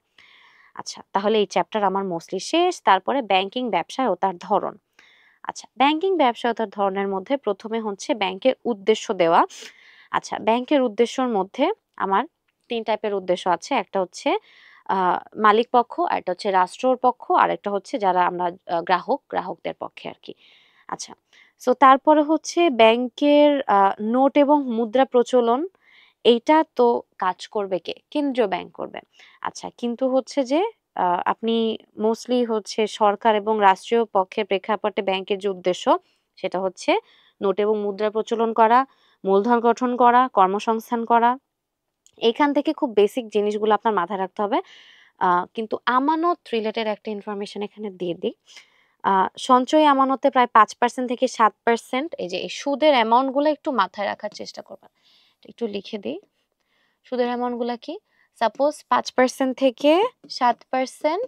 আচ্ছা, তাহলে এই চ্যাপ্টার আমার মোস্টলি শেষ। তারপরে ব্যাংকিং ব্যবসায় ও তার ধরন। আচ্ছা, ব্যাংকিং ব্যবসা ও তার ধরনের মধ্যে প্রথমে হচ্ছে ব্যাংকের উদ্দেশ্য দেওয়া। আচ্ছা, ব্যাংকের উদ্দেশ্যর মধ্যে আমার ৩ টাইপের উদ্দেশ্য আছে। একটা হচ্ছে মালিক পক্ষ, আরেকটা হচ্ছে রাষ্ট্রর পক্ষ, আরেকটা হচ্ছে যারা আমরা গ্রাহকদের পক্ষে আর কি। আচ্ছা, সো তারপরে হচ্ছে ব্যাংকের নোট এবং মুদ্রা প্রচলন, এইটা তো কাজ করবে কে? কেন্দ্রীয় ব্যাংক করবে। আচ্ছা, কিন্তু হচ্ছে যে আপনি মোস্টলি হচ্ছে সরকার এবং রাষ্ট্রীয় পক্ষের প্রেক্ষাপটে ব্যাংকের যে উদ্দেশ্য সেটা হচ্ছে নোট এবং মুদ্রা প্রচলন করা, মূলধন গঠন করা, কর্মসংস্থান করা। এখান থেকে খুব বেসিক জিনিসগুলো আপনার মাথায় রাখতে হবে। কিন্তু আমানত রিলেটেড একটা ইনফরমেশন এখানে দিয়ে দিই। সঞ্চয়ী আমানতে প্রায় ৫% থেকে ৭%, এই যে এই সুদের অ্যামাউন্টগুলো একটু মাথায় রাখার চেষ্টা করবেন। একটু লিখে দিই সুদের অ্যামাউন্টগুলো কি। সাপোজ ৫% থেকে ৭%,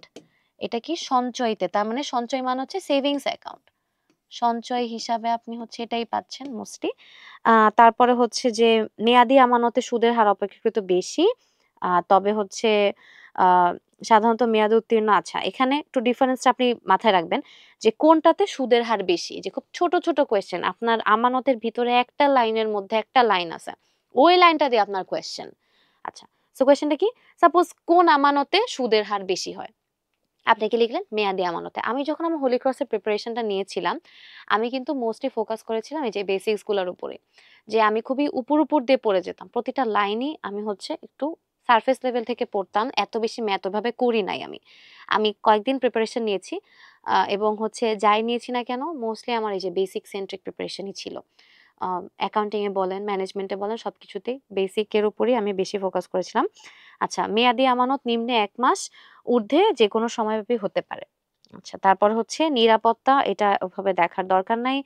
এটা কি সঞ্চয়ীতে, তার মানে সঞ্চয় মানে হচ্ছে সেভিংস অ্যাকাউন্ট, সঞ্চয় হিসাবে আপনি হচ্ছে এটাই পাচ্ছেন মোস্টলি। তারপরে হচ্ছে যে মেয়াদি আমানতে সুদের হার অপেক্ষাকৃত বেশি, তবে হচ্ছে সাধারণত মেয়াদে উত্তীর্ণ। আচ্ছা, এখানে একটু ডিফারেন্সটা আপনি মাথায় রাখবেন যে কোনটাতে সুদের হার বেশি। যে খুব ছোট ছোট কোয়েশ্চেন, আপনার আমানতের ভিতরে একটা লাইনের মধ্যে একটা লাইন আছে, ওই লাইনটা দিয়ে আপনার কোয়েশ্চেন। আচ্ছা, সো কোয়েশ্চেনটা কি? সাপোজ কোন আমানতে সুদের হার বেশি হয়, আপনি কি লিখলেন? মেয়াদি আমানতে। আমি যখন আমার হোলি ক্রসের প্রিপারেশনটা নিয়েছিলাম, আমি কিন্তু মোস্টলি ফোকাস করেছিলাম এই যে বেসিক্স গুলোর উপরে, যে আমি খুবই উপর দিয়ে পড়ে যেতাম, প্রতিটা লাইনই আমি হচ্ছে একটু সারফেস লেভেল থেকে পড়তাম, এত বেশি ম্যাথ ওভাবে করি নাই। আমি কয়েকদিন প্রিপারেশন নিয়েছি, এবং হচ্ছে যাই নিয়েছি না কেন মোস্টলি আমার এই যে বেসিক সেন্ট্রিক প্রিপারেশনই ছিল। অ্যাকাউন্টিং এ বলেন, ম্যানেজমেন্টে বলেন, সবকিছুতেই বেসিকের উপরই আমি বেশি ফোকাস করেছিলাম। আচ্ছা, মেয়াদি আমানত নিম্নে ১ মাস, ঊর্ধ্বে যেকোনো সময়ব্যাপী হতে পারে। আচ্ছা, তারপর হচ্ছে নিরাপত্তা, এটা ওভাবে দেখার দরকার নাই।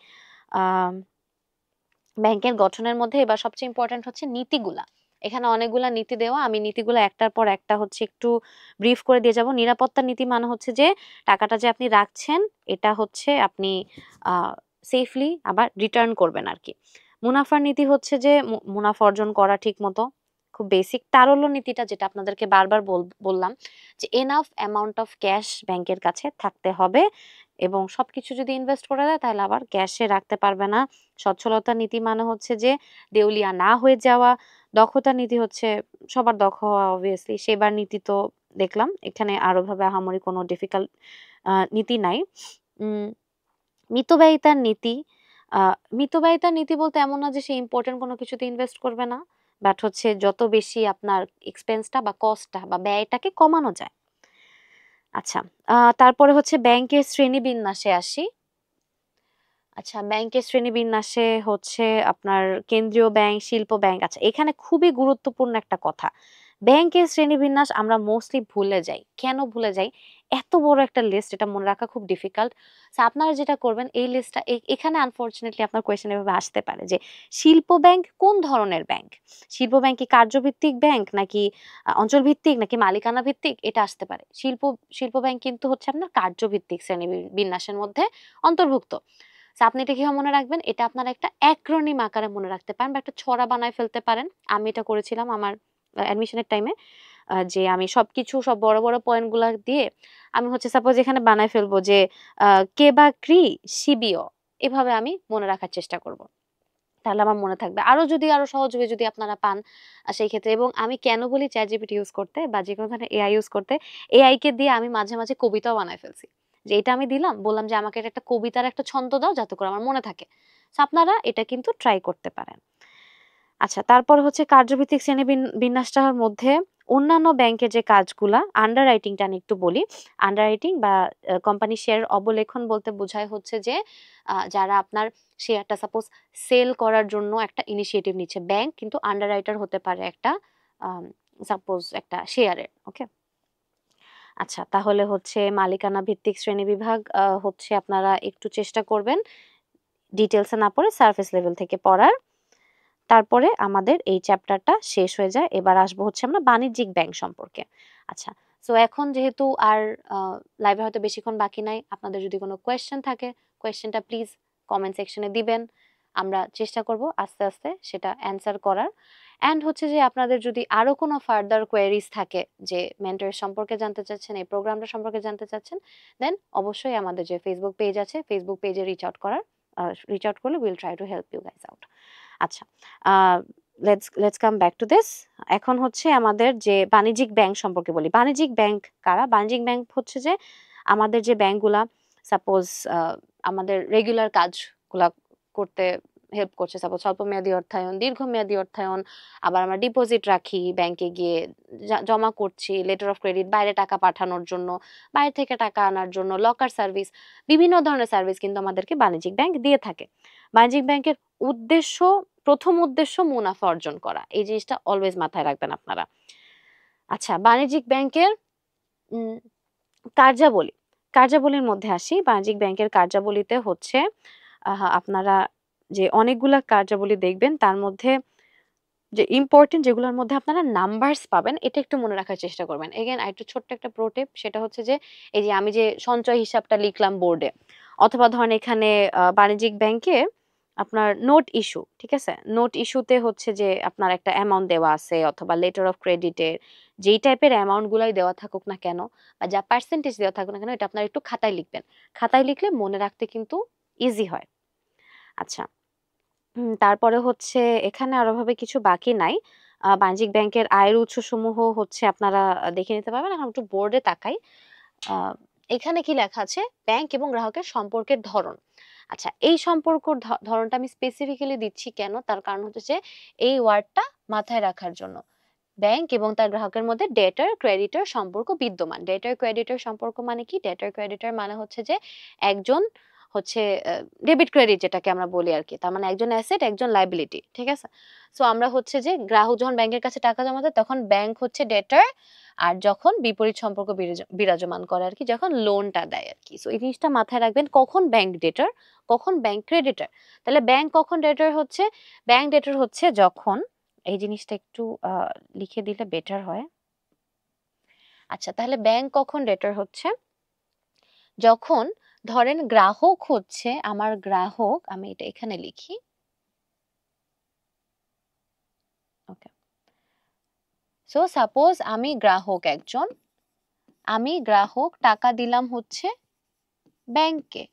আম ব্যাংকের গঠনের মধ্যে এবার সবচেয়ে ইম্পর্টেন্ট হচ্ছে নীতিগুলা। এখানে অনেকগুলা নীতি দেওয়া, আমি নীতিগুলো একটার পর একটা হচ্ছে একটু ব্রিফ করে দিয়ে যাব। নিরাপত্তা নীতি মানে হচ্ছে যে টাকাটা যে আপনি রাখছেন এটা হচ্ছে আপনি সেফলি আবার রিটার্ন করবেন আর কি। মুনাফার নীতি হচ্ছে যে মুনাফা অর্জন করা ঠিক মতো, খুব বেসিক। তারল্য নীতিটা যেটা আপনাদেরকে বারবার বললাম, যে এনাফ অ্যামাউন্ট অফ ক্যাশ ব্যাংকের কাছে থাকতে হবে, এবং সবকিছু যদি ইনভেস্ট করে দেয় তাহলে আবার ক্যাশে রাখতে পারবে না। সচ্ছলতা নীতি মানে হচ্ছে যে দেউলিয়া না হয়ে যাওয়া। দক্ষতা নীতি হচ্ছে সবার দক্ষ হওয়া অবভিয়াসলি। সেবার নীতি তো দেখলাম, এখানে আরো ভাবে আহামরি কোনো ডিফিকাল্ট নীতি নাই। মিতব্যয়িতার নীতি, মিতব্যয়িতার নীতি বলতে এমন না যে সে ইম্পর্টেন্ট কোনো কিছুতে ইনভেস্ট করবে না, বাট হচ্ছে যত বেশি আপনার এক্সপেন্সটা বা কস্টটা বা ব্যয়টাকে কমানো যায়। আচ্ছা, তারপরে হচ্ছে ব্যাংকের শ্রেণীবিন্যাসে আসি। আচ্ছা, ব্যাংকের শ্রেণীবিন্যাসে হচ্ছে আপনার কেন্দ্রীয় ব্যাংক, শিল্প ব্যাংক। আচ্ছা, এখানে খুবই গুরুত্বপূর্ণ একটা কথা, ব্যাংকের শ্রেণীবিন্যাস আমরা মোস্টলি ভুলে যাই। কেন ভুলে যাই? এত বড় একটা লিস্ট, এটা মনে রাখা খুব ডিফিকাল্ট। সো আপনারা যেটা করবেন, এই লিস্টটা এখানে আনফরচুনেটলি আপনার কোয়েশ্চেন এভাবে আসতে পারে যে শিল্প ব্যাংক কোন ধরনের ব্যাংক, শিল্প ব্যাংক কি কার্যভিত্তিক ব্যাংক নাকি অঞ্চল ভিত্তিক নাকি মালিকানা ভিত্তিক, এটা আসতে পারে। শিল্প ব্যাংক কিন্তু হচ্ছে আপনার কার্যভিত্তিক শ্রেণী বিন্যাসের মধ্যে অন্তর্ভুক্ত। So আপনি এটা কিভাবে মনে রাখবেন, এটা আপনারা একটা অ্যাক্রোনিম আকারে মনে রাখতে পারেন বা একটা ছড়া বানায় ফেলতে পারেন। আমি এটা করেছিলাম আমার অ্যাডমিশনের টাইমে, যে আমি সবকিছু সব বড় বড় পয়েন্ট গুলা দিয়ে আমি হচ্ছে সাপোজ এখানে বানায় ফেলবো যে কে বা ক্রি শিবিও, এভাবে আমি মনে রাখার চেষ্টা করব। তাহলে আমার মনে থাকবে। আরো সহজভাবে যদি আপনারা পান সেই ক্ষেত্রে। এবং আমি কেন বলি চ্যাট জিপিটি ইউজ করতে বা যেকোনো ধরনের এআই ইউজ করতে, এআই কে দিয়ে আমি মাঝে মাঝে কবিতাও বানায় ফেলছি। যে এটা আমি দিলাম, বললাম যে আমাকে একটা কবিতার একটা ছন্দ দাও যাতে করে আমার মনে থাকে। So আপনারা এটা কিন্তু ট্রাই করতে পারেন। আচ্ছা, তারপর হচ্ছে কার্যভিত্তিক শ্রেণী বিন্যাসটার মধ্যে অন্যান্য ব্যাংকের যে কাজগুলা, আন্ডার রাইটিংটা আমি একটু বলি। আন্ডার রাইটিং বা কোম্পানি শেয়ার অবলেখন বলতে বোঝায় হচ্ছে যে যারা আপনার শেয়ারটা সাপোজ সেল করার জন্য একটা ইনিশিয়েটিভ নিচ্ছে, ব্যাংক কিন্তু আন্ডার রাইটার হতে পারে একটা সাপোজ একটা শেয়ারের। ওকে, আচ্ছা, তাহলে হচ্ছে মালিকানা ভিত্তিক শ্রেণীবিভাগ হচ্ছে আপনারা একটু চেষ্টা করবেন ডিটেলসে না পড়ে সারফেস লেভেল থেকে পড়ার। তারপরে আমাদের এই চ্যাপ্টারটা শেষ হয়ে যায়। এবার আসবো হচ্ছে আমরা বাণিজ্যিক ব্যাংক সম্পর্কে। আচ্ছা, সো এখন যেহেতু আর লাইভে হয়তো বেশিক্ষণ বাকি নাই, আপনাদের যদি কোনো কোয়েশ্চেন থাকে কোয়েশ্চেনটা প্লিজ কমেন্ট সেকশনে দিবেন। আমরা চেষ্টা করব আস্তে আস্তে সেটা অ্যান্সার করার। অ্যান্ড হচ্ছে যে আপনাদের যদি আরো কোনো ফার্দার কোয়েরিজ থাকে, যে মেন্টর সম্পর্কে জানতে চাচ্ছেন, এই প্রোগ্রামটা সম্পর্কে জানতে চাচ্ছেন, দেন অবশ্যই আমাদের যে ফেসবুক পেজ আছে, ফেসবুক পেজে রিচ আউট করলে will try to help you guys out. আচ্ছা, let's come back to this. এখন হচ্ছে আমাদের যে বাণিজ্যিক ব্যাংক সম্পর্কে বলি। বাণিজ্যিক ব্যাংক কারা? বাণিজ্যিক ব্যাংক হচ্ছে যে আমাদের যে ব্যাংকগুলা সাপোজ আমাদের রেগুলার কাজগুলা করতে হেল্প করছে, সাপোজ স্বল্পমেয়াদী অর্থায়ন, দীর্ঘমেয়াদী অর্থায়ন, আবার আমরা ডিপোজিট রাখি ব্যাংকে গিয়ে, জমা করছি, লেটার অফ ক্রেডিট, বাইরে টাকা পাঠানোর জন্য, বাইরে থেকে টাকা আনার জন্য, লকার সার্ভিস, বিভিন্ন ধরনের সার্ভিস কিন্তু আমাদেরকে বাণিজ্যিক ব্যাংক দিয়ে থাকে। বাণিজ্যিক ব্যাংকের প্রথম উদ্দেশ্য মুনাফা অর্জন করা। এই জিনিসটা অলওয়েজ মাথায় রাখবেন আপনারা। আচ্ছা, বাণিজ্যিক ব্যাংকের কার্যাবলীর মধ্যে আসি। বাণিজ্যিক ব্যাংকের কার্যাবলীতে হচ্ছে আপনারা যে অনেকগুলা কার্যাবলী দেখবেন, তার মধ্যে যে ইম্পর্টেন্ট যেগুলোর মধ্যে আপনারা নাম্বারস পাবেন, এটা একটু মনে রাখার চেষ্টা করবেন। এগেন আরেকটু ছোট্ট একটা প্রো টিপ, সেটা হচ্ছে যে এই যে আমি যে সঞ্চয় হিসাবটা লিখলাম বোর্ডে, অথবা ধরেন এখানে বাণিজ্যিক ব্যাংকে আপনার নোট ইস্যু, ঠিক আছে, নোট ইস্যুতে হচ্ছে যে আপনার একটা অ্যামাউন্ট দেওয়া আছে, অথবা লেটার অফ ক্রেডিটের যেই টাইপের অ্যামাউন্ট গুলাই দেওয়া থাকুক না কেন বা যা পার্সেন্টেজ দেওয়া থাকুক না কেন, এটা আপনার একটু খাতায় লিখবেন। খাতায় লিখলে মনে রাখতে কিন্তু ইজি হয়। আচ্ছা, তারপরে হচ্ছে এখানে আরো ভাবে কিছু বাকি নাই। বাণিজ্যিক ব্যাংকের আয়ের উৎসসমূহ হচ্ছে আপনারা দেখে নিতে পারবেন। এখন একটু বোর্ডে তাকাই। এখানে কি লেখা আছে? ব্যাংক এবং গ্রাহকের সম্পর্কের ধরন। আচ্ছা, এই সম্পর্কর ধরনটা আমি স্পেসিফিক্যালি দিচ্ছি কেন? তার কারণ হচ্ছে যে এই ওয়ার্ডটা মাথায় রাখার জন্য। ব্যাংক এবং তার গ্রাহকের মধ্যে ডেটর ক্রেডিটর সম্পর্ক বিদ্যমান। ডেটর ক্রেডিটর সম্পর্ক মানে কি? ডেটর ক্রেডিটর মানে হচ্ছে যে একজন হচ্ছে ডেবিট ক্রেডিট যেটাকে আমরা বলি আর কি, তার মানে একজন অ্যাসেট একজন লাইবিলিটি, ঠিক আছে। সো আমরা হচ্ছে যে গ্রাহক যখন ব্যাংকের কাছে টাকা জমা দেয় তখন ব্যাংক হচ্ছে ডেটর, আর যখন বিপরীত সম্পর্ক বিরাজমান করে আর কি, যখন লোনটা দেয় আর কি। সো এই জিনিসটা মাথায় রাখবেন, কখন ব্যাংক ডেটর কখন ব্যাংক ক্রেডিটর। তাহলে ব্যাংক কখন ডেটর হচ্ছে? ব্যাংক ডেটর হচ্ছে যখন, এই জিনিসটা একটু লিখে দিলে বেটার হয়। আচ্ছা, তাহলে ব্যাংক কখন ডেটর হচ্ছে? যখন ধরেন গ্রাহক হচ্ছে আমার গ্রাহক, আমি এটা এখানে লিখি, ওকে। সো সাপোজ আমি গ্রাহক একজন, আমি গ্রাহক টাকা দিলাম হচ্ছে ব্যাংকে,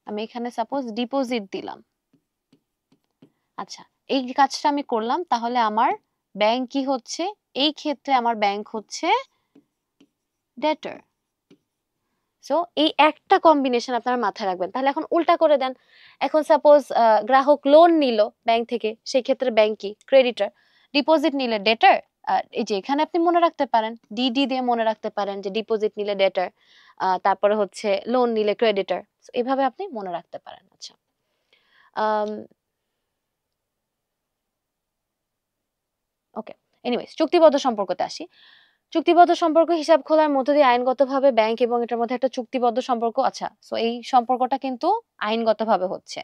আমি এখানে সাপোজ ডিপোজিট দিলাম। আচ্ছা, এই কাজটা আমি করলাম, তাহলে আমার ব্যাংক কি হচ্ছে? এই ক্ষেত্রে আমার ব্যাংক হচ্ছে ডেটর। সো এই একটা কম্বিনেশন আপনারা মাথায় রাখবেন। তাহলে এখন উল্টা করে দেন। এখন সাপোজ গ্রাহক লোন নিল ব্যাংক থেকে, সেই ক্ষেত্রে ব্যাংক কি? ক্রেডিটর। ডিপোজিট নিলে ডেটর। এই যে এখানে আপনি মনে রাখতে পারেন, ডিডি দিয়ে মনে রাখতে পারেন যে ডিপোজিট নিলে ডেটর, তারপরে হচ্ছে লোন নিলে ক্রেডিটর। এভাবে আপনি মনে রাখতে পারেন। আচ্ছা, ওকে, এনিওয়েজ চুক্তিবদ্ধ সম্পর্কতে আসি। চুক্তিবদ্ধ সম্পর্ক হিসাব খোলার মধ্য দিয়ে আইনগতভাবে ব্যাংক এবং এটার মধ্যে একটা চুক্তিবদ্ধ সম্পর্ক। আচ্ছা, সো এই সম্পর্কটা কিন্তু আইনগতভাবে হচ্ছে।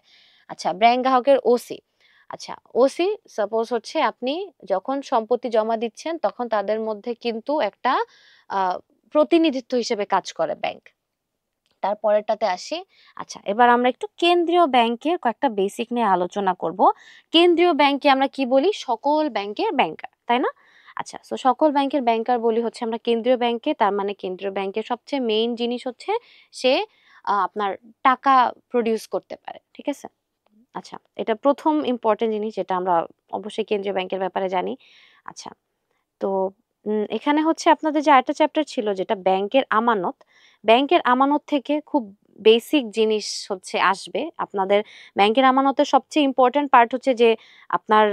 আচ্ছা, ব্যাংক গ্রাহকের ওসি। আচ্ছা, ওসি সাপোজ হচ্ছে আপনি যখন সম্পত্তি জমা দিচ্ছেন তখন তাদের মধ্যে কিন্তু একটা প্রতিনিধিত্ব হিসেবে কাজ করে ব্যাংক। তারপরেরটাতে আসি। আচ্ছা, এবার আমরা একটু কেন্দ্রীয় ব্যাংকের কয়েকটা বেসিক নিয়ে আলোচনা করব। কেন্দ্রীয় ব্যাংকে আমরা কি বলি? সকল ব্যাংকের ব্যাংকার, তাই না? আচ্ছা, সো সকল ব্যাংকের ব্যাংকার বলি হচ্ছে আমরা কেন্দ্রীয় ব্যাংকে। তার মানে কেন্দ্রীয় ব্যাংকের সবচেয়ে মেইন জিনিস হচ্ছে সে আপনার টাকা প্রডিউস করতে পারে, ঠিক আছে? আচ্ছা, এটা প্রথম ইম্পর্টেন্ট জিনিস যেটা আমরা অবশ্যই কেন্দ্রীয় ব্যাংকের ব্যাপারে জানি। আচ্ছা, তো এখানে হচ্ছে আপনাদের যে আরেকটা চ্যাপ্টার ছিল যেটা ব্যাংকের আমানত। ব্যাংকের আমানত থেকে খুব বেসিক জিনিস হচ্ছে আসবে আপনাদের। ব্যাংকের আমানতের সবচেয়ে ইম্পর্টেন্ট পার্ট হচ্ছে যে আপনার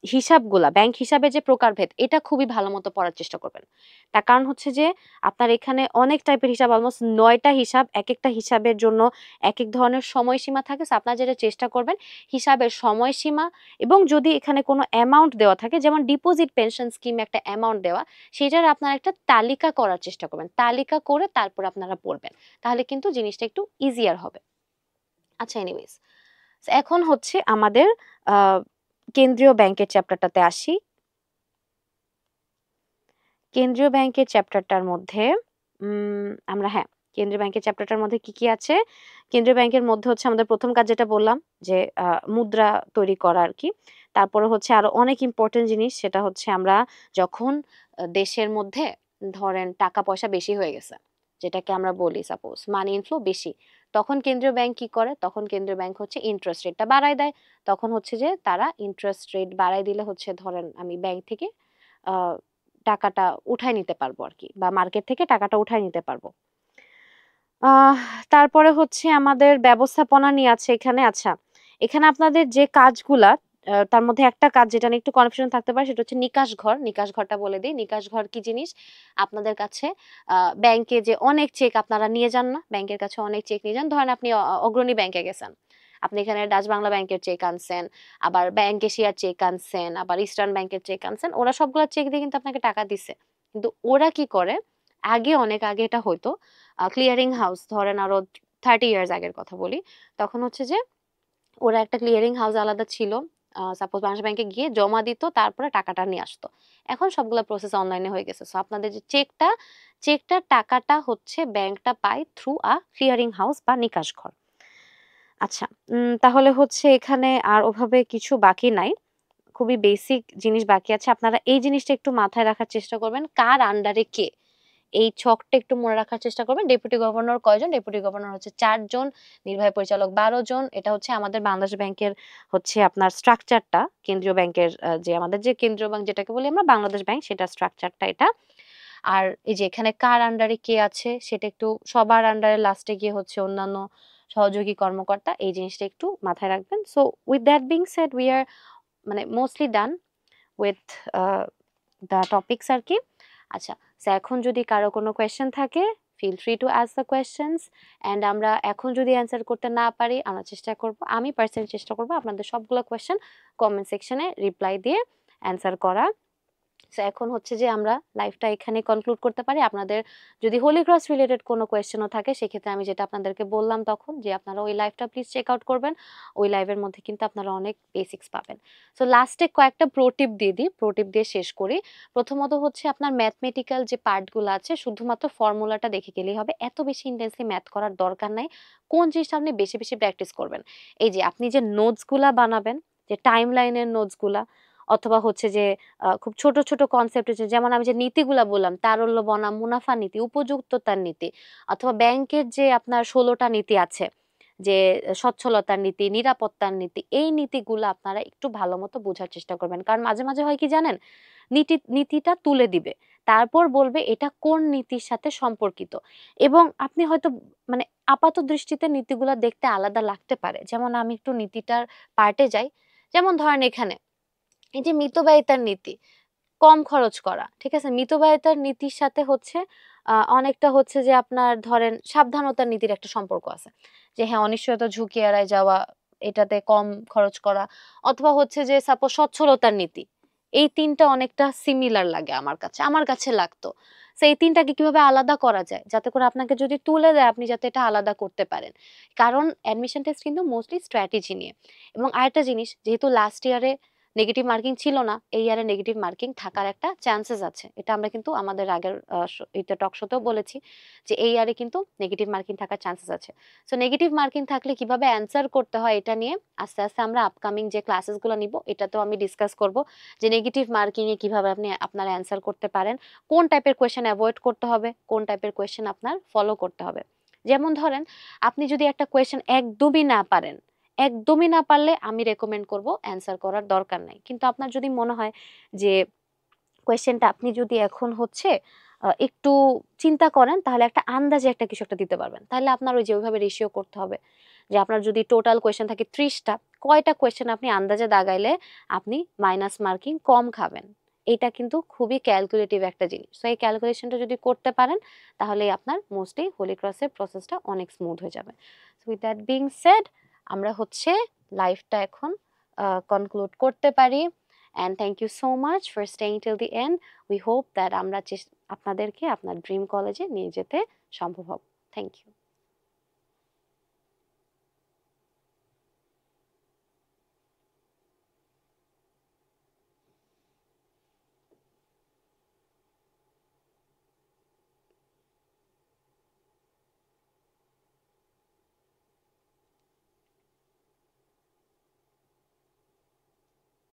হিসাবগুলা, ব্যাংক হিসাবে যে প্রকারভেদ, এটা খুবই ভালো মতো পড়ার চেষ্টা করবেন। তার কারণ হচ্ছে যে আপনার এখানে অনেক টাইপের হিসাব, অলমোস্ট 9টা হিসাব, এক একটা হিসাবের জন্য এক এক ধরনের সময়সীমা থাকে। সো আপনারা যেটা চেষ্টা করবেন হিসাবের সময়সীমা, এবং যদি এখানে কোনো অ্যামাউন্ট দেওয়া থাকে, যেমন ডিপোজিট পেনশন স্কিমে একটা অ্যামাউন্ট দেওয়া, সেটার আপনারা একটা তালিকা করার চেষ্টা করবেন। তালিকা করে তারপর আপনারা পড়বেন, তাহলে কিন্তু জিনিসটা একটু ইজিয়ার হবে। আচ্ছা, এনিওয়েজ, এখন হচ্ছে আমাদের কেন্দ্রীয় ব্যাংকের চ্যাপ্টারটাতে আসি। কেন্দ্রীয় ব্যাংকের চ্যাপ্টারটার মধ্যে আমরা, হ্যাঁ, কেন্দ্রীয় ব্যাংকের চ্যাপ্টারটার মধ্যে কি কি আছে? কেন্দ্রীয় ব্যাংকের মধ্যে হচ্ছে আমাদের প্রথম কাজ যেটা বললাম যে মুদ্রা তৈরি করা আর কি। তারপরে হচ্ছে আরো অনেক ইম্পর্টেন্ট জিনিস, সেটা হচ্ছে আমরা যখন দেশের মধ্যে ধরেন টাকা পয়সা বেশি হয়ে গেছে, যেটাকে আমরা বলি সাপোজ মানি ইনফ্লো বেশি, তখন কেন্দ্রীয় ব্যাংক কি করে? তখন কেন্দ্রীয় ব্যাংক হচ্ছে ইন্টারেস্ট রেটটা বাড়ায় দেয়। তখন হচ্ছে যে তারা ইন্টারেস্ট রেট বাড়ায় দিলে হচ্ছে ধরেন আমি ব্যাংক থেকে টাকাটা উঠায় নিতে পারবো আর কি, বা মার্কেট থেকে টাকাটা উঠায় নিতে পারবো। আহ তারপরে হচ্ছে আমাদের ব্যবস্থাপনা নিয়ে আছে এখানে। আচ্ছা, এখানে আপনাদের যে কাজগুলা, তার মধ্যে একটা কাজ যেটা নিয়ে একটু কনফিউশন থাকতে পারে, সেটা হচ্ছে নিকাশ ঘর। নিকাশ ঘরটা বলে দিই, নিকাশ ঘর কি জিনিস? আপনাদের কাছে ব্যাংকে যে অনেক চেক আপনারা নিয়ে যান না, ব্যাংকের কাছে অনেক চেক নিয়ে যান। ধরেন আপনি অগ্রণী ব্যাংকে গেছেন, আপনি এখানে ডাচ বাংলা ব্যাংকের চেক আনছেন, আবার ব্যাংক এশিয়ার চেক আনছেন, আবার ইস্টার্ন ব্যাংকের চেক আনছেন। ওরা সবগুলা চেক দিয়ে কিন্তু আপনাকে টাকা দিছে, কিন্তু ওরা কি করে, আগে অনেক আগে এটা হয়তো ক্লিয়ারিং হাউস, ধরেন আরো 30 ইয়ার্স আগের কথা বলি, তখন হচ্ছে যে ওরা একটা ক্লিয়ারিং হাউস আলাদা ছিল। সাপোজ বাংলাদেশ ব্যাংকে গিয়ে জমা দিত, তারপরে টাকাটা নিয়ে আসতো। এখন সবগুলো প্রসেস অনলাইনে হয়ে গেছে। সো আপনাদের যে চেকটার টাকাটা হচ্ছে ব্যাংকটা পায় থ্রু ক্লিয়ারিং হাউস বা নিকাশ ঘর। আচ্ছা, তাহলে হচ্ছে এখানে আর ওভাবে কিছু বাকি নাই, খুবই বেসিক জিনিস বাকি আছে। আপনারা এই জিনিসটা একটু মাথায় রাখার চেষ্টা করবেন, কার আন্ডারে কে, এই ছকটা একটু মনে রাখার চেষ্টা করবেন। ডেপুটি গভর্নর কয়জন? ডেপুটি গভর্নর হচ্ছে 4 জন, নির্বাহী পরিচালক 12 জন। এটা হচ্ছে আমাদের বাংলাদেশ ব্যাংকের হচ্ছে আপনার স্ট্রাকচারটা, কেন্দ্রীয় ব্যাংকের যে আমাদের যে কেন্দ্রীয় ব্যাংক যেটাকে বলি আমরা বাংলাদেশ ব্যাংক, সেটা স্ট্রাকচারটা এটা। আর এই যে এখানে কার আন্ডারে কে আছে সেটা একটু, সবার আন্ডারে লাস্টে গিয়ে হচ্ছে অন্যান্য সহযোগী কর্মকর্তা, এই জিনিসটা একটু মাথায় রাখবেন। So with that being said we are মানে mostly done with the topics আর কি। আচ্ছা, সো এখন যদি কারো কোনো কোয়েশ্চেন থাকে, feel free to ask the questions. And আমরা এখন যদি অ্যান্সার করতে না পারি, আমরা চেষ্টা করব, আমি পার্সোনালি চেষ্টা করব আপনাদের সবগুলো কোয়েশ্চেন কমেন্ট সেকশনে রিপ্লাই দিয়ে অ্যান্সার করা। সো এখন হচ্ছে যে আমরা লাইভটা এখানে কনক্লুড করতে পারি। আপনাদের যদি হোলি ক্রস রিলেটেড কোনো কোয়েশ্চেনও থাকে, সেক্ষেত্রে আমি যেটা আপনাদেরকে বললাম তখন, যে আপনারা ওই লাইভটা প্লিজ চেক আউট করবেন। ওই লাইভের মধ্যে কিন্তু আপনারা অনেক বেসিক্স পাবেন। সো লাস্টে কয়েকটা প্রোটিপ দিয়ে দিই, প্রোটিপ দিয়ে শেষ করি। প্রথমত হচ্ছে আপনার ম্যাথমেটিক্যাল যে পার্টগুলো আছে, শুধুমাত্র ফর্মুলাটা দেখে গেলেই হবে, এত বেশি ইন্টেন্সলি ম্যাথ করার দরকার নাই। কোন জিনিসটা আপনি বেশি বেশি প্র্যাকটিস করবেন, এই যে আপনি যে নোটসগুলা বানাবেন, যে টাইম লাইনের নোটসগুলা, অথবা হচ্ছে যে খুব ছোট ছোট কনসেপ্ট আছে, যেমন আমি যে নীতিগুলা বললাম, তারল্য বনাম মুনাফা নীতি, উপযুক্ততার নীতি, অথবা ব্যাংকের যে আপনার 16টা নীতি আছে, যে সচ্ছলতার নীতি, নিরাপত্তার নীতি, এই নীতিগুলো আপনারা একটু ভালো মতো বোঝার চেষ্টা করবেন। কারণ মাঝে মাঝে হয় কি জানেন, নীতিটা তুলে দিবে, তারপর বলবে এটা কোন নীতির সাথে সম্পর্কিত, এবং আপনি হয়তো মানে আপাত দৃষ্টিতে নীতিগুলা দেখতে আলাদা লাগতে পারে। যেমন আমি একটু নীতিটার পার্টে যাই, যেমন ধরেন এখানে এই যে মিতব্যয়িতার নীতি, কম খরচ করা, ঠিক আছে, মিতব্যয়িতার নীতির সাথে হচ্ছে অনেকটা হচ্ছে যে আপনার ধরেন সাবধানতার নীতির একটা সম্পর্ক আছে, যে হ্যাঁ অনিশ্চয়তা ঝুঁকি এড়ায় যাওয়া, এটাতে কম খরচ করা, অথবা হচ্ছে যে সাপোজ সচ্ছলতার নীতি, এই তিনটা অনেকটা সিমিলার লাগে আমার কাছে লাগতো। সো এই তিনটাকে কিভাবে আলাদা করা যায় যাতে করে আপনাকে যদি তুলে দেয় আপনি যাতে এটা আলাদা করতে পারেন, কারণ অ্যাডমিশন টেস্ট কিন্তু মোস্টলি স্ট্র্যাটেজি নিয়ে। এবং আরেকটা জিনিস, যেহেতু লাস্ট ইয়ারে নেগেটিভ মার্কিং ছিল না, এই ইয়ারে নেগেটিভ মার্কিং থাকার একটা চান্সেস আছে। এটা আমরা কিন্তু আমাদের আগের এটা টক শোতেও বলেছি যে এই ইয়ারে কিন্তু নেগেটিভ মার্কিং থাকার চান্সেস আছে। সো নেগেটিভ মার্কিং থাকলে কিভাবে অ্যান্সার করতে হয় এটা নিয়ে আস্তে আস্তে আমরা আপকামিং যে ক্লাসেসগুলো নিব এটাতেও আমি ডিসকাস করব, যে নেগেটিভ মার্কিং এ কিভাবে আপনি আপনার অ্যান্সার করতে পারেন, কোন টাইপের কোয়েশ্চেন অ্যাভয়েড করতে হবে, কোন টাইপের কোয়েশ্চেন আপনার ফলো করতে হবে। যেমন ধরেন আপনি যদি একটা কোয়েশ্চেন একদমই না পারলে আমি রেকমেন্ড করব অ্যান্সার করার দরকার নাই। কিন্তু আপনার যদি মনে হয় যে কোয়েশ্চেনটা আপনি যদি এখন হচ্ছে একটু চিন্তা করেন তাহলে একটা আন্দাজে একটা কিছু একটা দিতে পারবেন, তাহলে আপনার ওই যে ওইভাবে রেশিও করতে হবে যে আপনার যদি টোটাল কোয়েশ্চেন থাকে 30টা, কয়টা কোয়েশ্চেন আপনি আন্দাজে দাগাইলে আপনি মাইনাস মার্কিং কম খাবেন। এটা কিন্তু খুবই ক্যালকুলেটিভ একটা জিনিস। সো এই ক্যালকুলেশনটা যদি করতে পারেন তাহলে আপনার মোস্টলি হোলি ক্রসের প্রসেসটা অনেক স্মুথ হয়ে যাবে। So with that being shed আমরা হচ্ছে লাইফটা এখন কনক্লুড করতে পারি। And thank you so much for staying till the end. We hope that আমরা আপনাদেরকে আপনার ড্রিম কলেজে নিয়ে যেতে সম্ভব হবে। Thank you.